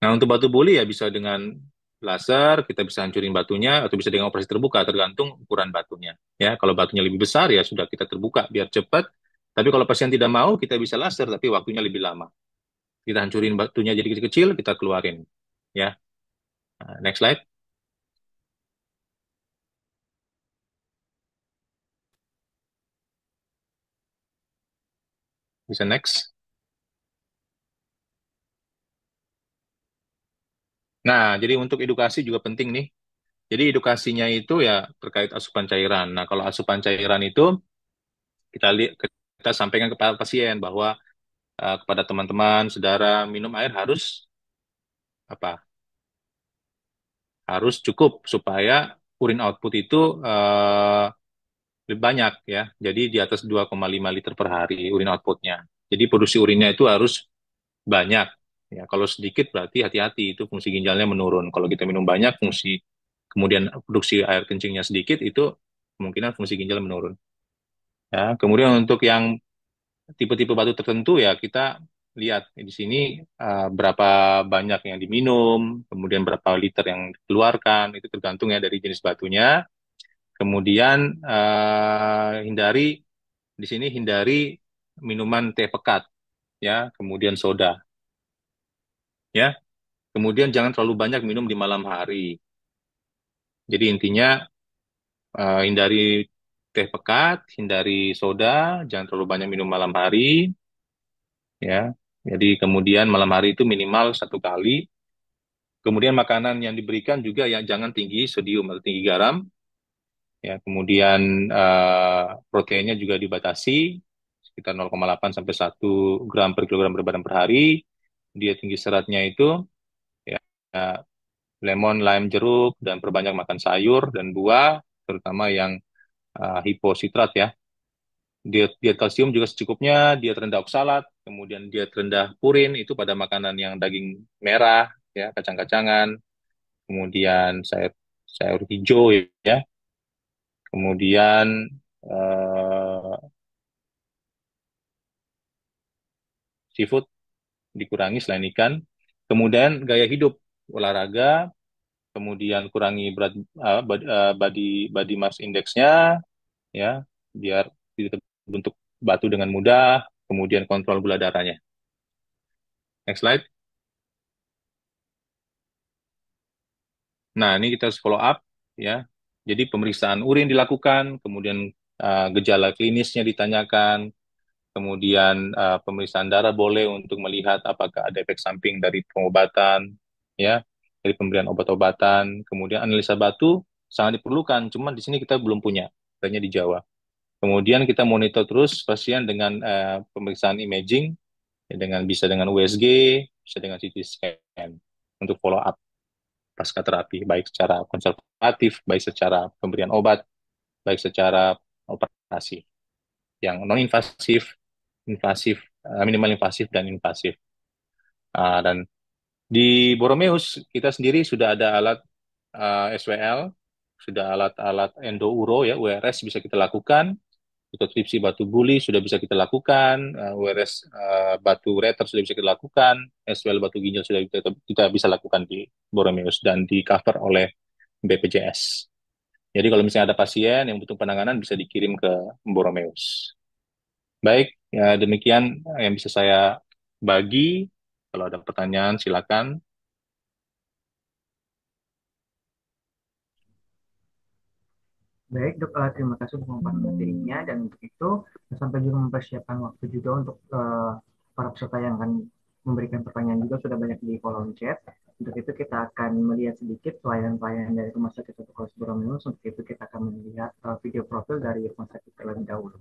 Nah, untuk batu boli ya bisa dengan laser, kita bisa hancurin batunya, atau bisa dengan operasi terbuka, tergantung ukuran batunya. Ya, kalau batunya lebih besar ya sudah kita terbuka biar cepat. Tapi kalau pasien tidak mau, kita bisa laser, tapi waktunya lebih lama. Kita hancurin batunya jadi kecil-kecil, kita keluarin. Ya, Nah, next slide. Bisa next. Nah, jadi untuk edukasi juga penting nih. Jadi edukasinya itu ya terkait asupan cairan. Nah, kalau asupan cairan itu kita sampaikan kepada pasien bahwa kepada teman-teman, saudara, minum air apa harus cukup supaya urin output itu eh, lebih banyak ya. Jadi di atas 2,5 liter per hari urin outputnya. Jadi produksi urinnya itu harus banyak. Ya, kalau sedikit berarti hati-hati itu fungsi ginjalnya menurun. Kalau kita minum banyak kemudian produksi air kencingnya sedikit itu kemungkinan fungsi ginjal menurun. Ya, kemudian untuk yang tipe-tipe batu tertentu ya kita lihat di sini berapa banyak yang diminum, kemudian berapa liter yang dikeluarkan, itu tergantung ya dari jenis batunya. Kemudian hindari minuman teh pekat ya, kemudian soda ya. Kemudian jangan terlalu banyak minum di malam hari. Jadi intinya hindari teh pekat, hindari soda, jangan terlalu banyak minum malam hari ya. Jadi kemudian malam hari itu minimal 1 kali. Kemudian makanan yang diberikan juga ya jangan tinggi sodium atau tinggi garam. Ya, kemudian proteinnya juga dibatasi sekitar 0,8 sampai 1 gram per kilogram berat badan per hari. Dia tinggi seratnya itu ya lemon, lime, jeruk dan perbanyak makan sayur dan buah, terutama yang hipositrat ya. Diet kalsium juga secukupnya, diet rendah oksalat, kemudian diet rendah purin itu pada makanan yang daging merah ya, kacang-kacangan, kemudian sayur sayur hijau ya, kemudian eh, seafood dikurangi selain ikan, kemudian gaya hidup olahraga, kemudian kurangi berat body body mass indexnya ya biar tidak terbentuk batu dengan mudah, kemudian kontrol gula darahnya. Next slide. Nah, ini kita harus follow up ya. Jadi pemeriksaan urin dilakukan, kemudian gejala klinisnya ditanyakan, kemudian pemeriksaan darah boleh untuk melihat apakah ada efek samping dari pengobatan, ya, dari pemberian obat-obatan. Kemudian analisa batu sangat diperlukan, cuman di sini kita belum punya, hanya di Jawa. Kemudian kita monitor terus pasien dengan pemeriksaan imaging, ya, bisa dengan USG, bisa dengan CT scan untuk follow up pasca terapi, baik secara konservatif, baik secara pemberian obat, baik secara operasi yang non invasif, invasif, minimal invasif dan invasif. Dan Di Boromeus kita sendiri sudah ada alat SWL, sudah alat-alat endouro ya, URS bisa kita lakukan, lithotripsy batu buli sudah bisa kita lakukan, URS batu ureter sudah bisa kita lakukan, SWL batu ginjal sudah kita bisa lakukan di Boromeus dan di cover oleh BPJS. Jadi kalau misalnya ada pasien yang butuh penanganan bisa dikirim ke Boromeus. Baik, ya demikian yang bisa saya bagi. Kalau ada pertanyaan silakan. Baik dok, terima kasih untuk pemaparan materinya dan untuk itu sampai juga mempersiapkan waktu juga untuk para peserta yang akan memberikan pertanyaan juga sudah banyak di kolom chat. Untuk itu kita akan melihat sedikit pelayanan-pelayanan dari Rumah Sakit Satu Kolos Boromeus. Untuk itu kita akan melihat video profil dari Rumah Sakit terlebih dahulu.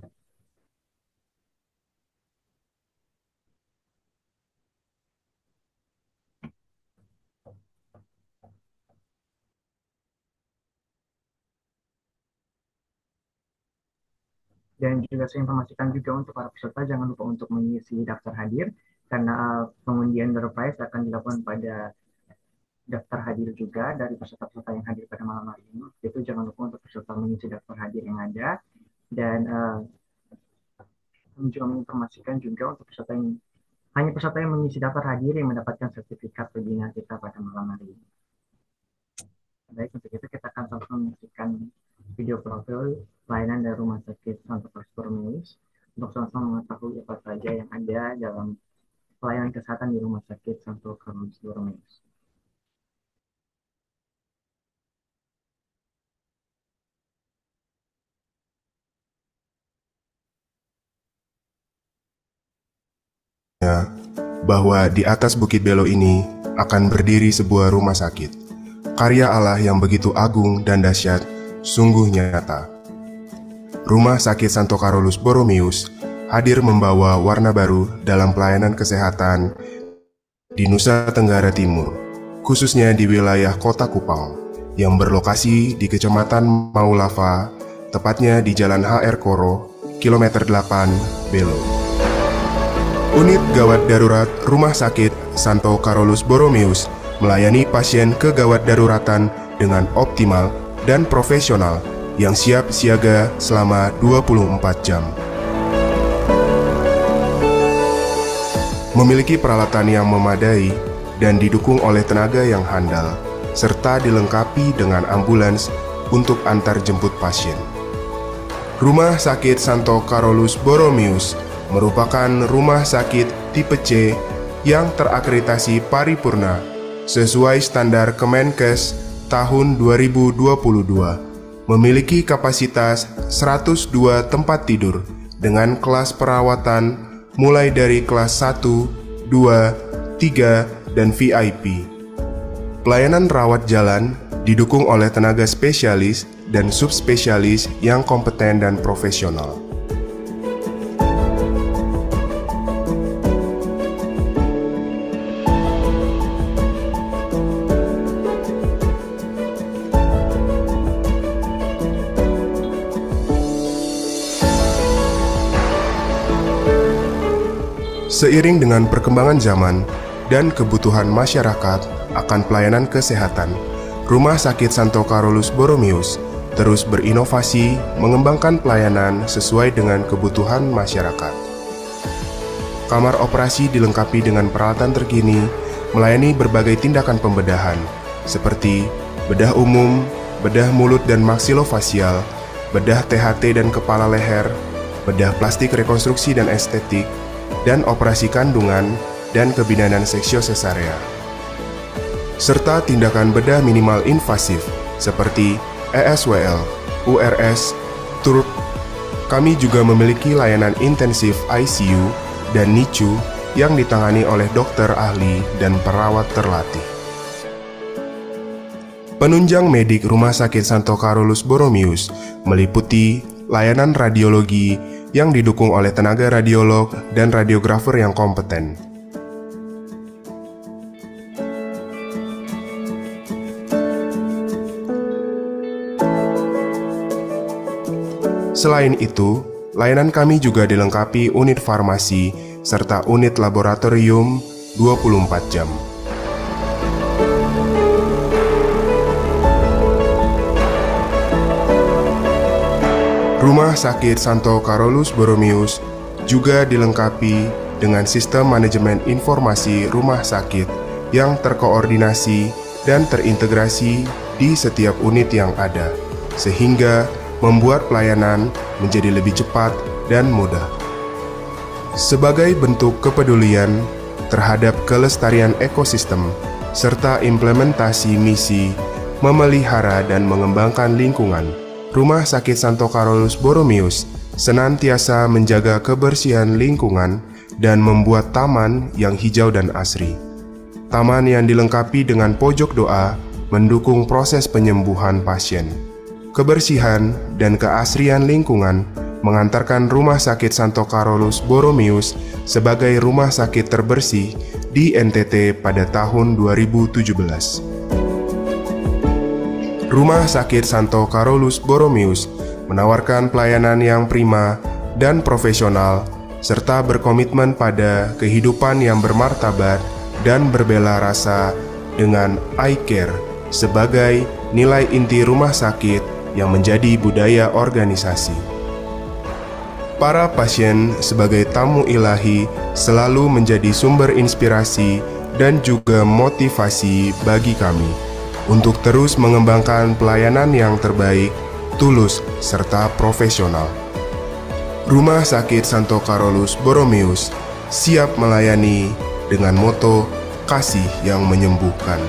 Dan juga saya informasikan juga untuk para peserta jangan lupa untuk mengisi daftar hadir karena pengundian door prize akan dilakukan pada daftar hadir juga dari peserta-peserta yang hadir pada malam hari ini. Itu jangan lupa untuk peserta mengisi daftar hadir yang ada dan kami juga menginformasikan juga untuk peserta yang hanya peserta yang mengisi daftar hadir yang mendapatkan sertifikat webinar kita pada malam hari ini. Baik, untuk itu kita akan langsung menyaksikan video profil pelayanan dari Rumah Sakit Santo Kolos Boromeus untuk sama-sama mengetahui apa saja yang ada dalam pelayanan kesehatan di Rumah Sakit Santo Kolos Boromeus. Bahwa di atas Bukit Belo ini akan berdiri sebuah rumah sakit. Karya Allah yang begitu agung dan dahsyat sungguh nyata. Rumah Sakit Santo Carolus Boromeus hadir membawa warna baru dalam pelayanan kesehatan di Nusa Tenggara Timur, khususnya di wilayah Kota Kupang, yang berlokasi di Kecamatan Maulava, tepatnya di Jalan HR Koro, kilometer 8, Belo. Unit Gawat Darurat Rumah Sakit Santo Carolus Boromeus melayani pasien kegawat daruratan dengan optimal dan profesional yang siap siaga selama 24 jam. Memiliki peralatan yang memadai dan didukung oleh tenaga yang handal, serta dilengkapi dengan ambulans untuk antar jemput pasien. Rumah Sakit Santo Carolus Boromeus merupakan rumah sakit tipe C yang terakreditasi paripurna sesuai standar Kemenkes tahun 2022, memiliki kapasitas 102 tempat tidur dengan kelas perawatan mulai dari kelas 1, 2, 3, dan VIP. Pelayanan rawat jalan didukung oleh tenaga spesialis dan subspesialis yang kompeten dan profesional. Seiring dengan perkembangan zaman dan kebutuhan masyarakat akan pelayanan kesehatan, Rumah Sakit Santo Carolus Boromeus terus berinovasi mengembangkan pelayanan sesuai dengan kebutuhan masyarakat. Kamar operasi dilengkapi dengan peralatan terkini, melayani berbagai tindakan pembedahan, seperti bedah umum, bedah mulut dan maksilofasial, bedah THT dan kepala leher, bedah plastik rekonstruksi dan estetik, dan operasi kandungan dan kebidanan seksio sesarea, serta tindakan bedah minimal invasif seperti ESWL, URS, TURP. Kami juga memiliki layanan intensif ICU dan NICU yang ditangani oleh dokter ahli dan perawat terlatih. Penunjang medik Rumah Sakit Santo Carolus Boromeus meliputi layanan radiologi yang didukung oleh tenaga radiolog dan radiografer yang kompeten. Selain itu, layanan kami juga dilengkapi unit farmasi serta unit laboratorium 24 jam. Rumah Sakit Santo Carolus Borromeus juga dilengkapi dengan sistem manajemen informasi rumah sakit yang terkoordinasi dan terintegrasi di setiap unit yang ada, sehingga membuat pelayanan menjadi lebih cepat dan mudah. Sebagai bentuk kepedulian terhadap kelestarian ekosistem serta implementasi misi memelihara dan mengembangkan lingkungan, Rumah Sakit Santo Carolus Borromeus senantiasa menjaga kebersihan lingkungan dan membuat taman yang hijau dan asri. Taman yang dilengkapi dengan pojok doa mendukung proses penyembuhan pasien. Kebersihan dan keasrian lingkungan mengantarkan Rumah Sakit Santo Carolus Borromeus sebagai rumah sakit terbersih di NTT pada tahun 2017. Rumah Sakit Santo Carolus Borromeus menawarkan pelayanan yang prima dan profesional, serta berkomitmen pada kehidupan yang bermartabat dan berbela rasa dengan iCare sebagai nilai inti rumah sakit yang menjadi budaya organisasi. Para pasien sebagai tamu ilahi selalu menjadi sumber inspirasi dan juga motivasi bagi kami untuk terus mengembangkan pelayanan yang terbaik, tulus, serta profesional. Rumah Sakit Santo Carolus Borromeus siap melayani dengan moto kasih yang menyembuhkan.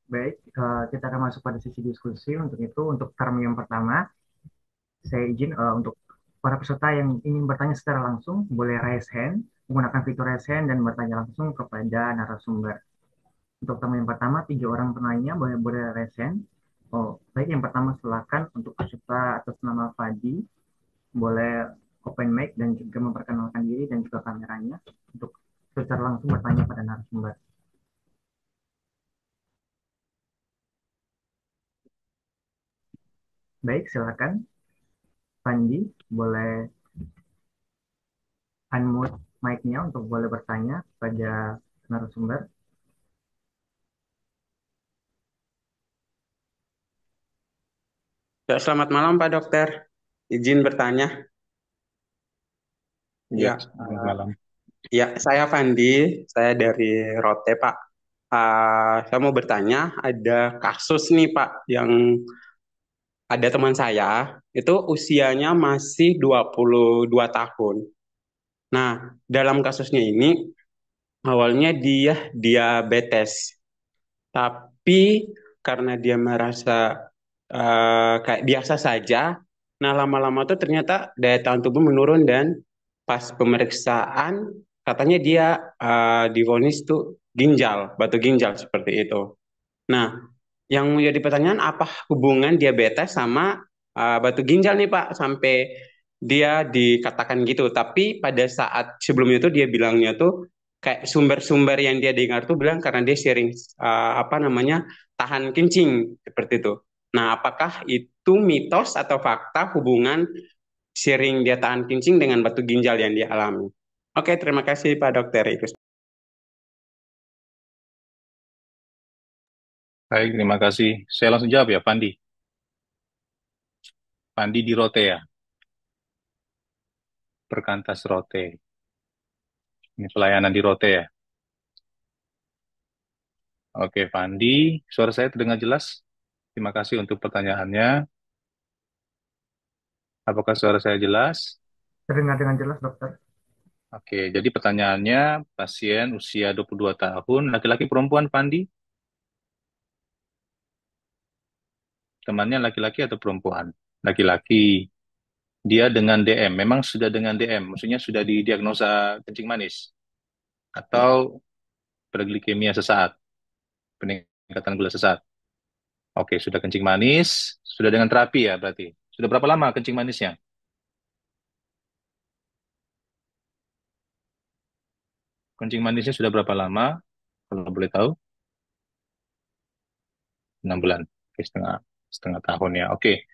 Baik, kita akan masuk pada sesi diskusi. Untuk itu, untuk term yang pertama, saya izin untuk para peserta yang ingin bertanya secara langsung, boleh raise hand, menggunakan fitur raise hand dan bertanya langsung kepada narasumber. Untuk tamu yang pertama, 3 orang penanya boleh raise hand. Oh, baik, yang pertama silakan untuk peserta atas nama Fadi, boleh open mic dan juga memperkenalkan diri dan juga kameranya untuk secara langsung bertanya pada narasumber. Baik, silakan. Fandi, boleh unmute mic-nya untuk boleh bertanya pada narasumber. Ya, selamat malam Pak Dokter. Izin bertanya. Ya, Ya, selamat malam. ya saya Fandi, saya dari Rote Pak. Saya mau bertanya, ada kasus nih Pak, yang ada teman saya, itu usianya masih 22 tahun. Nah, dalam kasusnya ini, awalnya dia diabetes. Tapi karena dia merasa kayak biasa saja, nah lama-lama tuh ternyata daya tahan tubuh menurun dan pas pemeriksaan katanya dia divonis tuh ginjal, batu ginjal seperti itu. Nah, yang menjadi pertanyaan apa hubungan diabetes sama batu ginjal nih Pak sampai dia dikatakan gitu. Tapi pada saat sebelumnya tuh dia bilangnya tuh kayak sumber-sumber yang dia dengar tuh bilang karena dia sharing apa namanya tahan kencing seperti itu. Nah, apakah itu mitos atau fakta hubungan sharing dia tahan kencing dengan batu ginjal yang dia alami? Oke, terima kasih Pak Dokter. Itu. Baik, terima kasih. Saya langsung jawab ya, Pandi. Pandi di Rote ya, Perkantas Rote. Ini pelayanan di Rote ya. Oke, Pandi, suara saya terdengar jelas? Terima kasih untuk pertanyaannya. Apakah suara saya jelas? Terdengar dengan jelas, dokter. Oke, jadi pertanyaannya, pasien usia 22 tahun, laki-laki perempuan, Pandi? Temannya laki-laki atau perempuan? Laki-laki. Dia dengan DM, memang sudah dengan DM, maksudnya sudah didiagnosa kencing manis atau perglikemia sesaat, peningkatan gula sesaat. Oke, sudah kencing manis, sudah dengan terapi ya berarti. Sudah berapa lama kencing manisnya? Kencing manisnya sudah berapa lama? Kalau boleh tahu? 6 bulan. Oke, setengah tahun ya. Oke.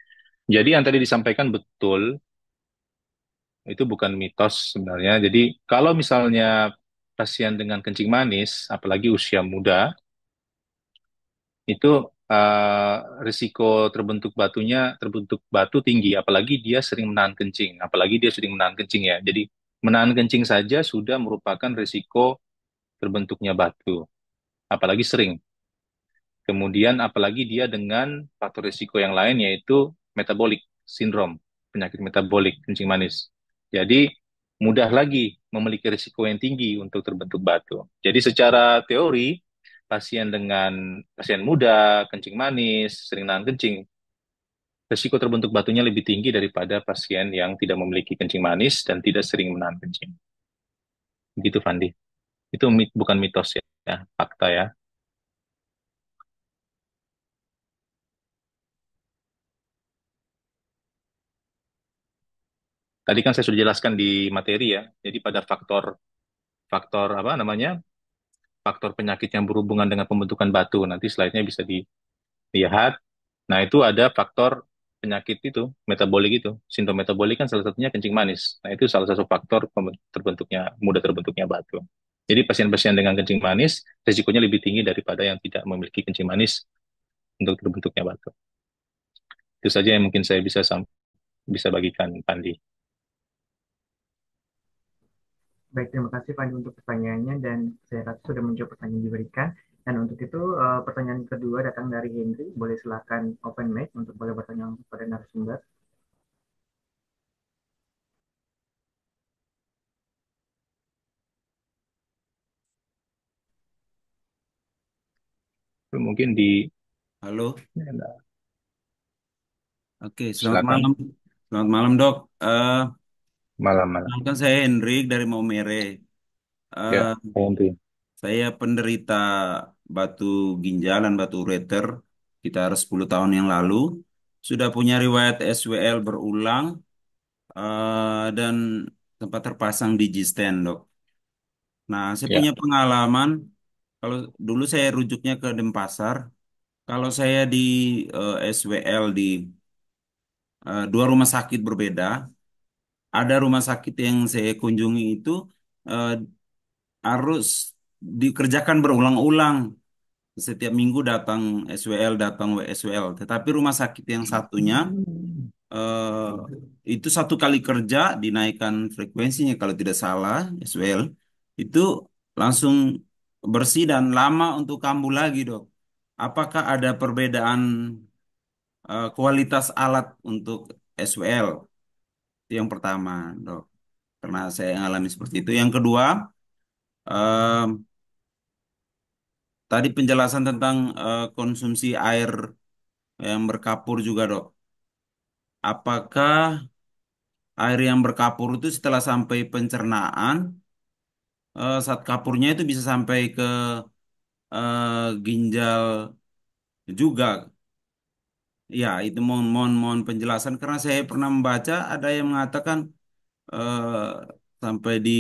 Jadi yang tadi disampaikan betul, Itu bukan mitos sebenarnya. Jadi kalau misalnya pasien dengan kencing manis, apalagi usia muda, itu risiko terbentuk batu tinggi, apalagi dia sering menahan kencing, apalagi dia sering menahan kencing ya. Jadi menahan kencing saja sudah merupakan risiko terbentuknya batu, apalagi sering. Kemudian apalagi dia dengan faktor risiko yang lain yaitu metabolic syndrome, penyakit metabolik kencing manis. Jadi mudah lagi memiliki risiko yang tinggi untuk terbentuk batu. Jadi secara teori pasien muda, kencing manis, sering nahan kencing, risiko terbentuk batunya lebih tinggi daripada pasien yang tidak memiliki kencing manis dan tidak sering menahan kencing. Gitu, Fandi. Itu bukan mitos ya, fakta ya. Tadi kan saya sudah jelaskan di materi ya. Jadi pada faktor faktor apa namanya? Faktor penyakit yang berhubungan dengan pembentukan batu. Nanti slide-nya bisa dilihat. Nah, itu ada faktor penyakit itu, metabolik itu. Sindrom metabolik kan salah satunya kencing manis. Nah, itu salah satu faktor mudah terbentuknya batu. Jadi pasien-pasien dengan kencing manis risikonya lebih tinggi daripada yang tidak memiliki kencing manis untuk terbentuknya batu. Itu saja yang mungkin saya bisa bagikan, Pandi. Baik, terima kasih Fandi untuk pertanyaannya dan saya rasa sudah menjawab pertanyaan yang diberikan. Dan untuk itu pertanyaan kedua datang dari Henry. Boleh silakan open mic untuk boleh bertanya kepada narasumber. Itu mungkin di Halo, ya, oke, selamat silakan malam. Selamat malam, Dok. malam-malam. Kenalkan saya Hendrik dari Maumere. Ya, Eh, Pak Henry. saya penderita batu ginjal dan batu ureter sekitar 10 tahun yang lalu. Sudah punya riwayat SWL berulang dan sempat terpasang di G-stand, Dok. Nah, saya Ya, punya pengalaman. Kalau dulu saya rujuknya ke Denpasar. Kalau saya di SWL di dua rumah sakit berbeda. Ada rumah sakit yang saya kunjungi itu eh, harus dikerjakan berulang-ulang. Setiap minggu datang SWL, datang WSWL. Tetapi rumah sakit yang satunya eh, itu satu kali kerja dinaikkan frekuensinya kalau tidak salah SWL itu langsung bersih dan lama untuk kambuh lagi, Dok. Apakah ada perbedaan kualitas alat untuk SWL? Itu yang pertama, Dok. Karena saya mengalami seperti itu. Yang kedua, em, tadi penjelasan tentang konsumsi air yang berkapur juga, Dok. Apakah air yang berkapur itu setelah sampai pencernaan, saat kapurnya itu bisa sampai ke ginjal juga? Ya, itu mohon penjelasan karena saya pernah membaca ada yang mengatakan sampai di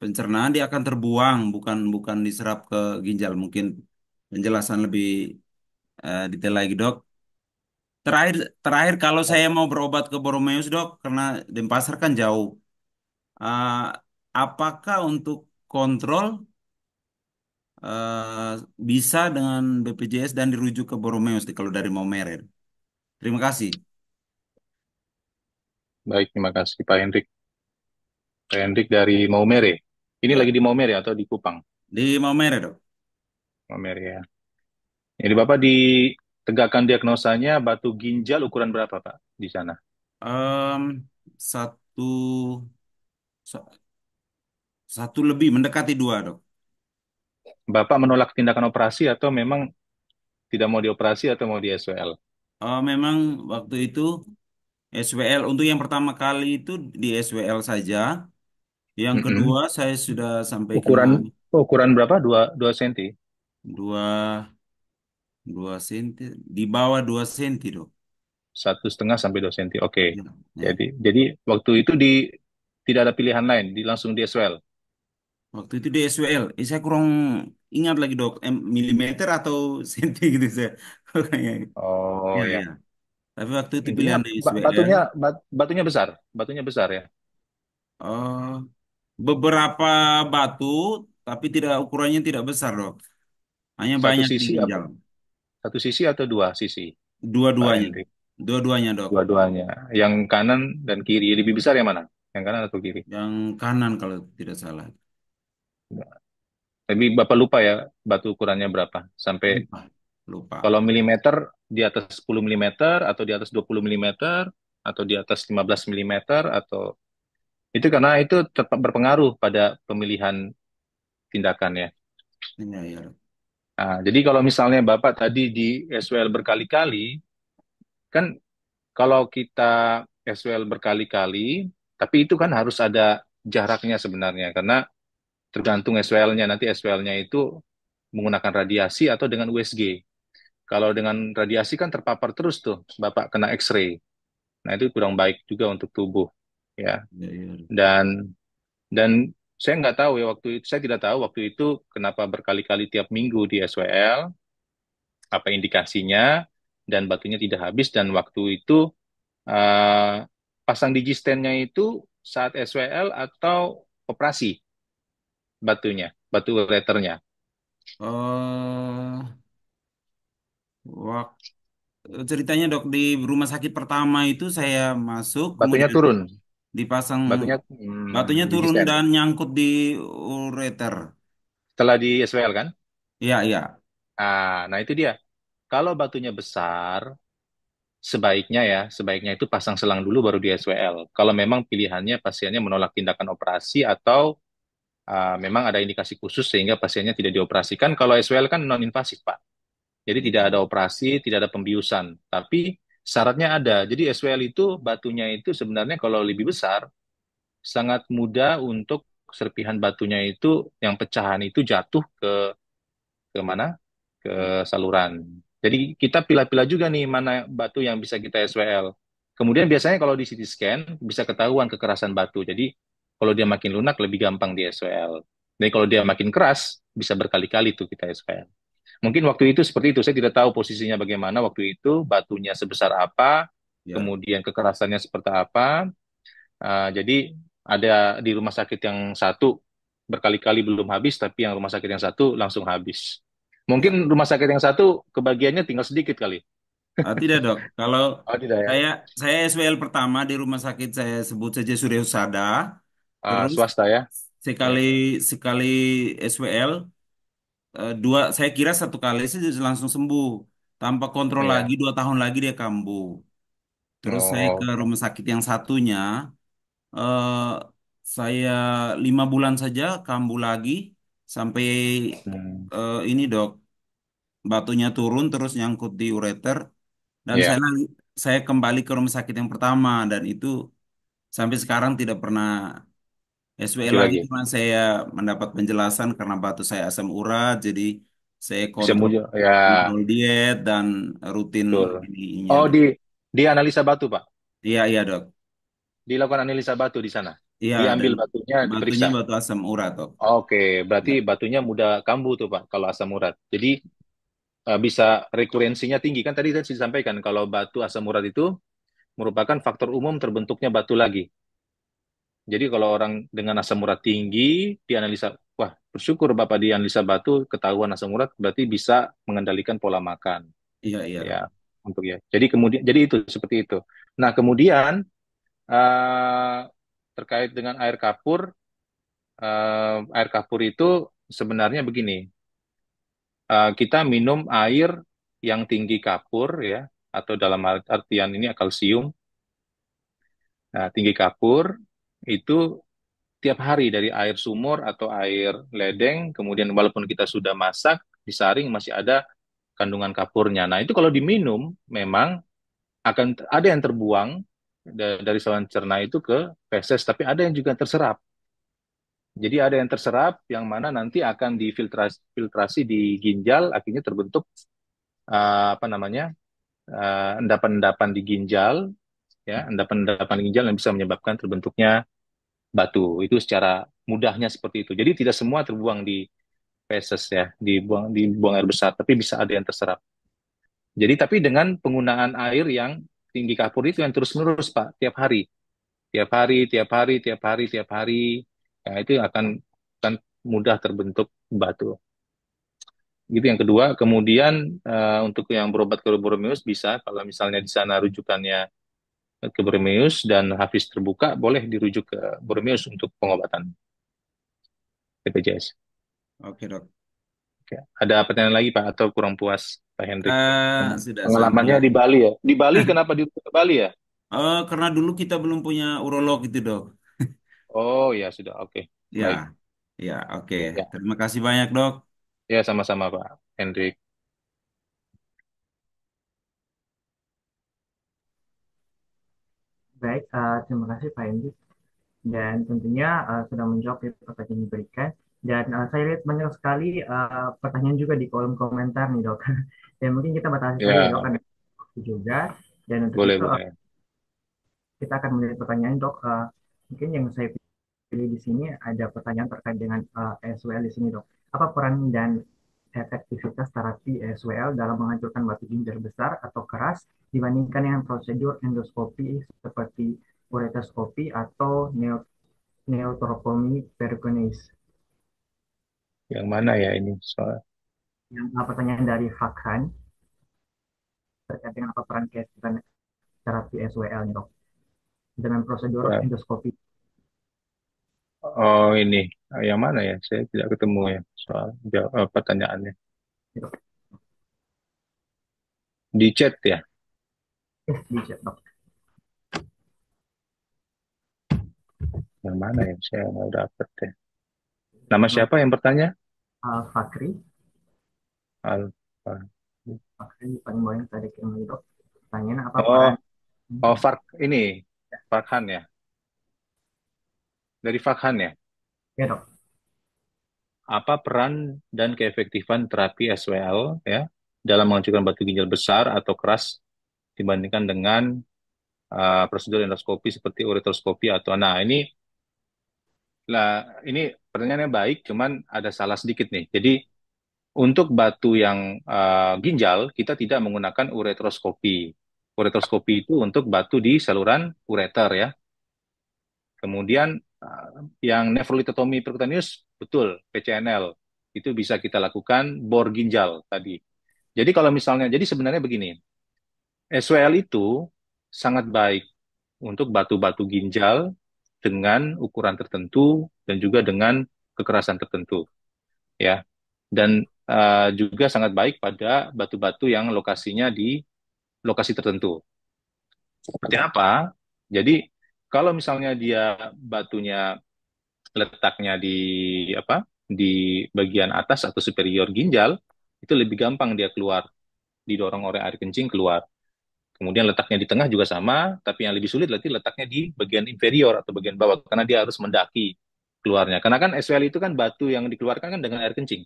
pencernaan dia akan terbuang, bukan bukan diserap ke ginjal. Mungkin penjelasan lebih detail lagi, Dok. Terakhir, terakhir kalau saya mau berobat ke Boromeus, Dok, karena Denpasar kan jauh. Ah, apakah untuk kontrol eh, bisa dengan BPJS dan dirujuk ke Boromeus kalau dari Maumere? Terima kasih. baik, terima kasih Pak Hendrik. Pak Hendrik dari Maumere. Ini Ya, lagi di Maumere atau di Kupang? di Maumere, Dok. Maumere ya. Jadi Bapak ditegakkan diagnosanya batu ginjal ukuran berapa Pak di sana? Em, satu sa- satu lebih mendekati dua, Dok. Bapak menolak tindakan operasi atau memang tidak mau dioperasi atau mau di SWL? Memang waktu itu SWL untuk yang pertama kali itu di SWL saja. Yang Mm-mm. kedua saya sudah sampai kena Ukuran ukuran berapa? Dua senti. dua 2 senti, di bawah 2 senti, Dok. 1,5 sampai 2 senti. Oke. Ya, ya. Jadi waktu itu tidak ada pilihan lain, langsung di SWL. Waktu itu di SWL, saya kurang ingat lagi, Dok, milimeter atau senti gitu saya. Pokoknya. Oh Ya, ya. ya. Tapi waktu itu Intinya pilihan di SWL. batunya besar ya. eh, beberapa batu, tapi tidak ukurannya tidak besar, Dok. Hanya Satu banyak di sisi apa? ginjal. Satu sisi atau dua sisi, Pak Dua-duanya. Henry? Dua-duanya, Dok. Dua-duanya. Yang kanan dan kiri. Lebih besar yang mana? Yang kanan atau kiri? Yang kanan kalau tidak salah. Tapi Bapak lupa ya batu ukurannya berapa? Sampai Lupa. Lupa. kalau milimeter di atas 10 milimeter atau di atas 20 milimeter atau di atas 15 milimeter atau itu karena itu tetap berpengaruh pada pemilihan tindakannya. Iya, iya, Dok. Nah, jadi kalau misalnya Bapak tadi di SWL berkali-kali, kan kalau kita SWL berkali-kali, tapi itu kan harus ada jaraknya sebenarnya karena tergantung SWL-nya. Nanti SWL-nya itu menggunakan radiasi atau dengan USG. Kalau dengan radiasi kan terpapar terus tuh, Bapak kena X-ray. Nah, itu kurang baik juga untuk tubuh, ya. Iya, iya, Dok. Dan saya nggak tahu ya waktu itu, saya tidak tahu waktu itu kenapa berkali-kali tiap minggu di SWL, apa indikasinya, dan batunya tidak habis. Dan waktu itu pasang digistennya itu saat SWL atau operasi batunya, batu ureternya. Eh, wak- Ceritanya, Dok, di rumah sakit pertama itu saya masuk, Batunya kemudian turun, dipasang batunya batunya turun digisten. dan nyangkut di ureter. Setelah di SWL kan? Iya, iya. Nah itu dia. Kalau batunya besar, sebaiknya itu pasang selang dulu baru di SWL. Kalau memang pilihannya pasiennya menolak tindakan operasi atau memang ada indikasi khusus sehingga pasiennya tidak dioperasikan. Kalau SWL kan non-invasif, Pak. Jadi Iya, tidak ada iya. operasi, tidak ada pembiusan. Tapi syaratnya ada. Jadi SWL itu batunya itu sebenarnya kalau lebih besar, sangat mudah untuk serpihan batunya itu yang pecahan itu jatuh ke mana? Ke saluran. Jadi kita pilah-pilah juga nih mana batu yang bisa kita SWL. Kemudian biasanya kalau di CT scan bisa ketahuan kekerasan batu. Jadi kalau dia makin lunak lebih gampang di SWL. Dan kalau dia makin keras bisa berkali-kali tuh kita SWL. Mungkin waktu itu seperti itu. Saya tidak tahu posisinya bagaimana waktu itu, batunya sebesar apa, Ya. kemudian kekerasannya seperti apa. Jadi ada di rumah sakit yang satu berkali-kali belum habis, tapi yang rumah sakit yang satu langsung habis. Ya. Mungkin rumah sakit yang satu kebagiannya tinggal sedikit kali. Tidak, Dok. Kalau Oh tidak ya. saya saya SWL pertama di rumah sakit saya sebut saja Surya Husada. Terus Swasta ya. sekali Ya. sekali SWL dua saya kira satu kali sih langsung sembuh tanpa kontrol lagi Iya. 2 tahun lagi dia kambuh. Terus saya ke Oh. rumah sakit yang satunya eh, saya 5 bulan saja kambuh lagi sampai Hmm. ini, Dok, batunya turun terus nyangkut di ureter dan Ya. saya kembali ke rumah sakit yang pertama dan itu sampai sekarang tidak pernah SWL Itu lagi lagi. karena saya mendapat penjelasan karena batu saya asam urat jadi saya Bisa kontrol muncul. Ya. kontrol diet dan rutin Betul. ininya Oh gitu. di analisa batu Pak. Iya, iya, Dok. Dilakukan analisa batu di sana. Iya, dan Diambil batunya, batunya diperiksa. batu asam urat, Dok. Oke, berarti Ya. batunya mudah kambuh tuh Pak kalau asam urat. Jadi bisa rekurensinya tinggi. Kan tadi saya disampaikan kalau batu asam urat itu merupakan faktor umum terbentuknya batu lagi. Jadi kalau orang dengan asam urat tinggi dianalisa, wah bersyukur Bapak dianalisa batu ketahuan asam urat berarti bisa mengendalikan pola makan Iya, iya, ya Dok. untuk ya. Jadi itu seperti itu. Nah kemudian eh, terkait dengan air kapur itu sebenarnya begini, kita minum air yang tinggi kapur ya atau dalam artian ini kalsium. Nah, tinggi kapur itu tiap hari dari air sumur atau air ledeng, kemudian walaupun kita sudah masak, disaring masih ada kandungan kapurnya. Nah, itu kalau diminum memang akan ada yang terbuang dari saluran cerna itu ke feses, tapi ada yang juga terserap. Jadi ada yang terserap yang mana nanti akan difiltrasi filtrasi di ginjal, akhirnya terbentuk apa namanya endapan-endapan di ginjal, ya endapan-endapan di ginjal yang bisa menyebabkan terbentuknya batu. Itu secara mudahnya seperti itu. Jadi tidak semua terbuang di feses ya, dibuang air besar, tapi bisa ada yang terserap. Jadi tapi dengan penggunaan air yang tinggi kapur itu yang terus-menerus Pak, tiap hari. tiap hari, tiap hari, tiap hari, tiap hari, ya itu akan mudah terbentuk batu. Gitu yang kedua. Kemudian untuk yang berobat ke Borromeus bisa, kalau misalnya di sana rujukannya ke Borromeus dan Hafiz terbuka, boleh dirujuk ke Borromeus untuk pengobatan BPJS. Oke, Dok. Oke. Ada pertanyaan lagi Pak atau kurang puas Pak Hendrik? Sudah Pengalamannya sampai. di Bali ya? Di Bali kenapa di ke Bali ya? Karena dulu kita belum punya urolog itu, Dok. Oh ya sudah, oke. Ya, Baik. ya, oke. Ya, Terima kasih banyak, Dok. ya sama-sama Pak Hendrik. Baik, terima kasih Pak Endi. Dan tentunya sudah menjawab pertanyaan yang diberikan. Dan saya lihat banyak sekali pertanyaan juga di kolom komentar nih dok. Dan mungkin kita batasi saja dok, Ya, ada waktu juga. Dan untuk boleh itu boleh. kita akan melihat pertanyaan dok. Mungkin yang saya pilih di sini ada pertanyaan terkait dengan SWL di sini dok. Apa peran dan efektivitas terapi SWL dalam menghancurkan batu ginjal besar atau keras dibandingkan dengan prosedur endoskopi seperti ureteroskopi atau neotropomi percutaneous. Yang mana ya ini soal? Yang pertanyaan dari Fakhan terkait dengan apa peran keesokan terapi SWL nih dok dengan prosedur endoskopi. Oh ini yang mana ya? Saya tidak ketemu ya soal pertanyaannya Nih, dok. di chat ya. Di chat dok. Yang mana ya? Saya mau dapet ya. Nama siapa yang bertanya? Fakri, Alfa. Fakri paling bawah yang tadi kirim nih dok. Pertanyaan apa Oh, peran oh ini Farhan ya. Dari Farhan ya. ya dok. Apa peran dan keefektifan terapi SWL ya dalam menghancurkan batu ginjal besar atau keras dibandingkan dengan prosedur endoskopi seperti ureteroskopi atau ini pertanyaannya baik, cuman ada salah sedikit nih. Jadi untuk batu yang ginjal kita tidak menggunakan ureteroskopi. Ureteroskopi itu untuk batu di saluran ureter ya. Kemudian yang nefrolitotomi percutaneous betul PCNL itu bisa kita lakukan bor ginjal tadi. Jadi kalau misalnya, jadi sebenarnya begini, SWL itu sangat baik untuk batu-batu ginjal dengan ukuran tertentu dan juga dengan kekerasan tertentu, ya. Dan juga sangat baik pada batu-batu yang lokasinya di lokasi tertentu. Seperti apa? Jadi kalau misalnya dia batunya letaknya di apa? Di bagian atas atau superior ginjal, itu lebih gampang dia keluar, didorong oleh air kencing keluar. Kemudian letaknya di tengah juga sama, tapi yang lebih sulit berarti letaknya di bagian inferior atau bagian bawah, karena dia harus mendaki keluarnya. Karena kan SWL itu kan batu yang dikeluarkan kan dengan air kencing.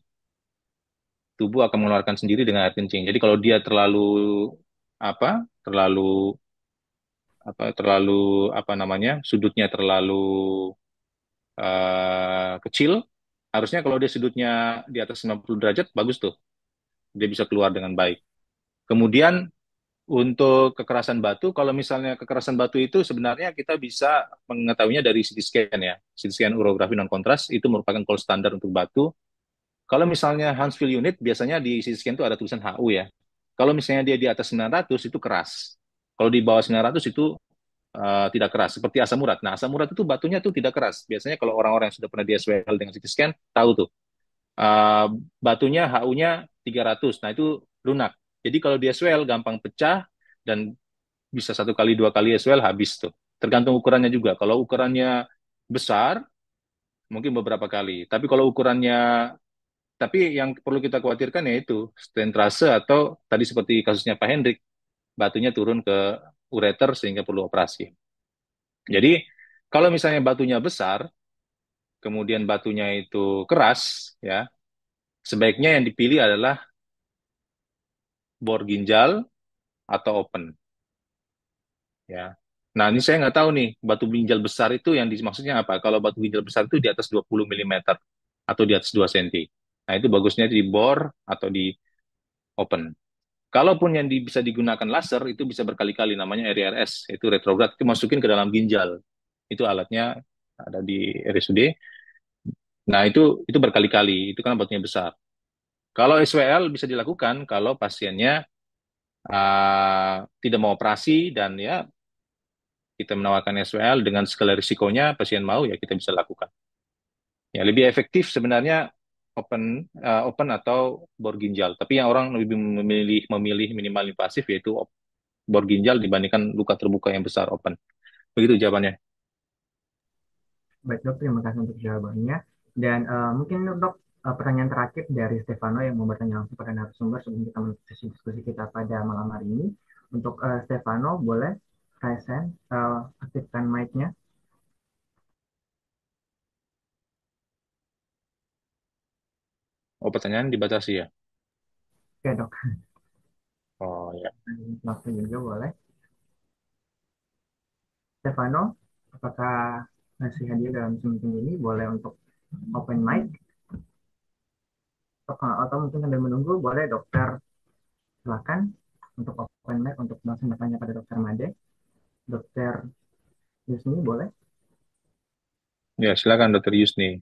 Tubuh akan mengeluarkan sendiri dengan air kencing. Jadi kalau dia apa, terlalu apa namanya, sudutnya terlalu kecil, harusnya kalau dia sudutnya di atas 90 derajat, bagus tuh. Dia bisa keluar dengan baik. Kemudian untuk kekerasan batu, kalau misalnya kekerasan batu itu sebenarnya kita bisa mengetahuinya dari CT scan ya. CT scan urografi non kontras itu merupakan gold standar untuk batu. Kalau misalnya Huntsville unit, biasanya di CT scan itu ada tulisan HU ya. Kalau misalnya dia di atas 900 itu keras. Kalau di bawah 900 itu tidak keras, seperti asam urat. Nah, asam urat itu batunya tuh tidak keras. Biasanya kalau orang-orang yang sudah pernah di SWL dengan CT scan, tahu tuh. Uh, Batunya HU-nya 300. Nah, itu lunak. Jadi kalau di SWL gampang pecah dan bisa satu kali, dua kali SWL habis tuh. Tergantung ukurannya juga. Kalau ukurannya besar, mungkin beberapa kali. Tapi yang perlu kita khawatirkan yaitu stentrase atau tadi seperti kasusnya Pak Hendrik, batunya turun ke ureter sehingga perlu operasi. Jadi kalau misalnya batunya besar, kemudian batunya itu keras, ya sebaiknya yang dipilih adalah bor ginjal atau open, ya. Nah ini saya nggak tahu nih batu ginjal besar itu yang dimaksudnya apa. Kalau batu ginjal besar itu di atas 20 mm atau di atas 2 cm. Nah itu bagusnya di bor atau di open. Kalaupun yang bisa digunakan laser itu bisa berkali-kali namanya RRS, itu retrograd, itu masukin ke dalam ginjal. itu alatnya ada di RSUD. Nah, itu berkali-kali, itu kan batunya besar. Kalau SWL bisa dilakukan kalau pasiennya tidak mau operasi dan ya kita menawarkan SWL dengan segala risikonya, pasien mau ya kita bisa lakukan. Ya, lebih efektif sebenarnya open atau bor ginjal. Tapi yang orang lebih memilih minimal invasif yaitu bor ginjal dibandingkan luka terbuka yang besar open. Begitu jawabannya. Baik dok, terima kasih untuk jawabannya. Dan mungkin dok, pertanyaan terakhir dari Stefano yang mau bertanya langsung pada narasumber sebelum kita menutup sesi diskusi kita pada malam hari ini. Untuk Stefano, boleh present, aktifkan mic-nya. Oh, pertanyaan dibatasi ya? Oke dok, Oh ya. langsung juga boleh. Stefano, apakah masih hadir dalam meeting ini? Boleh untuk open mic atau mungkin sambil menunggu, boleh dokter silakan untuk open mic untuk langsung bertanya pada dokter Made. Dokter Yusni boleh? Ya, silakan Dokter Yusni.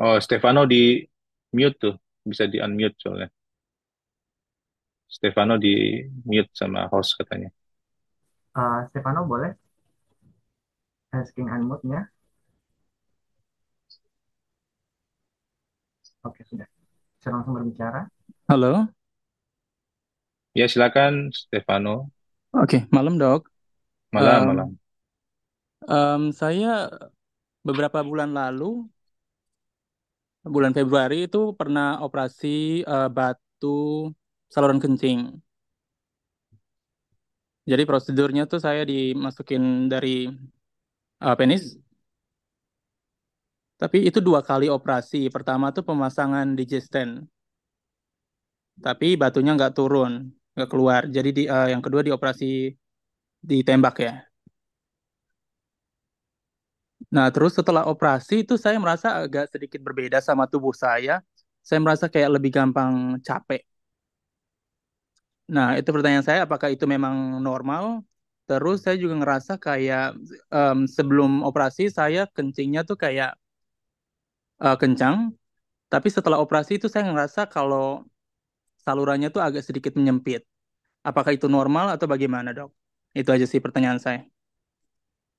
Oh, Stefano di mute tuh. Bisa di unmute soalnya. Stefano di mute sama host katanya. Stefano boleh asking unmute-nya? Oke, sudah. Bisa langsung berbicara. Halo, Ya, silakan Stefano. oke, malam dok. Malam, Em, malam. saya beberapa bulan lalu, bulan Februari itu pernah operasi batu saluran kencing. Jadi prosedurnya tuh saya dimasukin dari penis, tapi itu 2 kali operasi. Pertama tuh pemasangan digesten, tapi batunya nggak turun, nggak keluar. Jadi yang kedua dioperasi ditembak ya. Nah, terus setelah operasi itu saya merasa agak sedikit berbeda sama tubuh saya. Saya merasa kayak lebih gampang capek. Nah, itu pertanyaan saya, apakah itu memang normal? Terus saya juga ngerasa kayak sebelum operasi saya kencingnya tuh kayak kencang, tapi setelah operasi itu saya ngerasa kalau salurannya tuh agak sedikit menyempit. Apakah itu normal atau bagaimana, dok? Itu aja sih pertanyaan saya.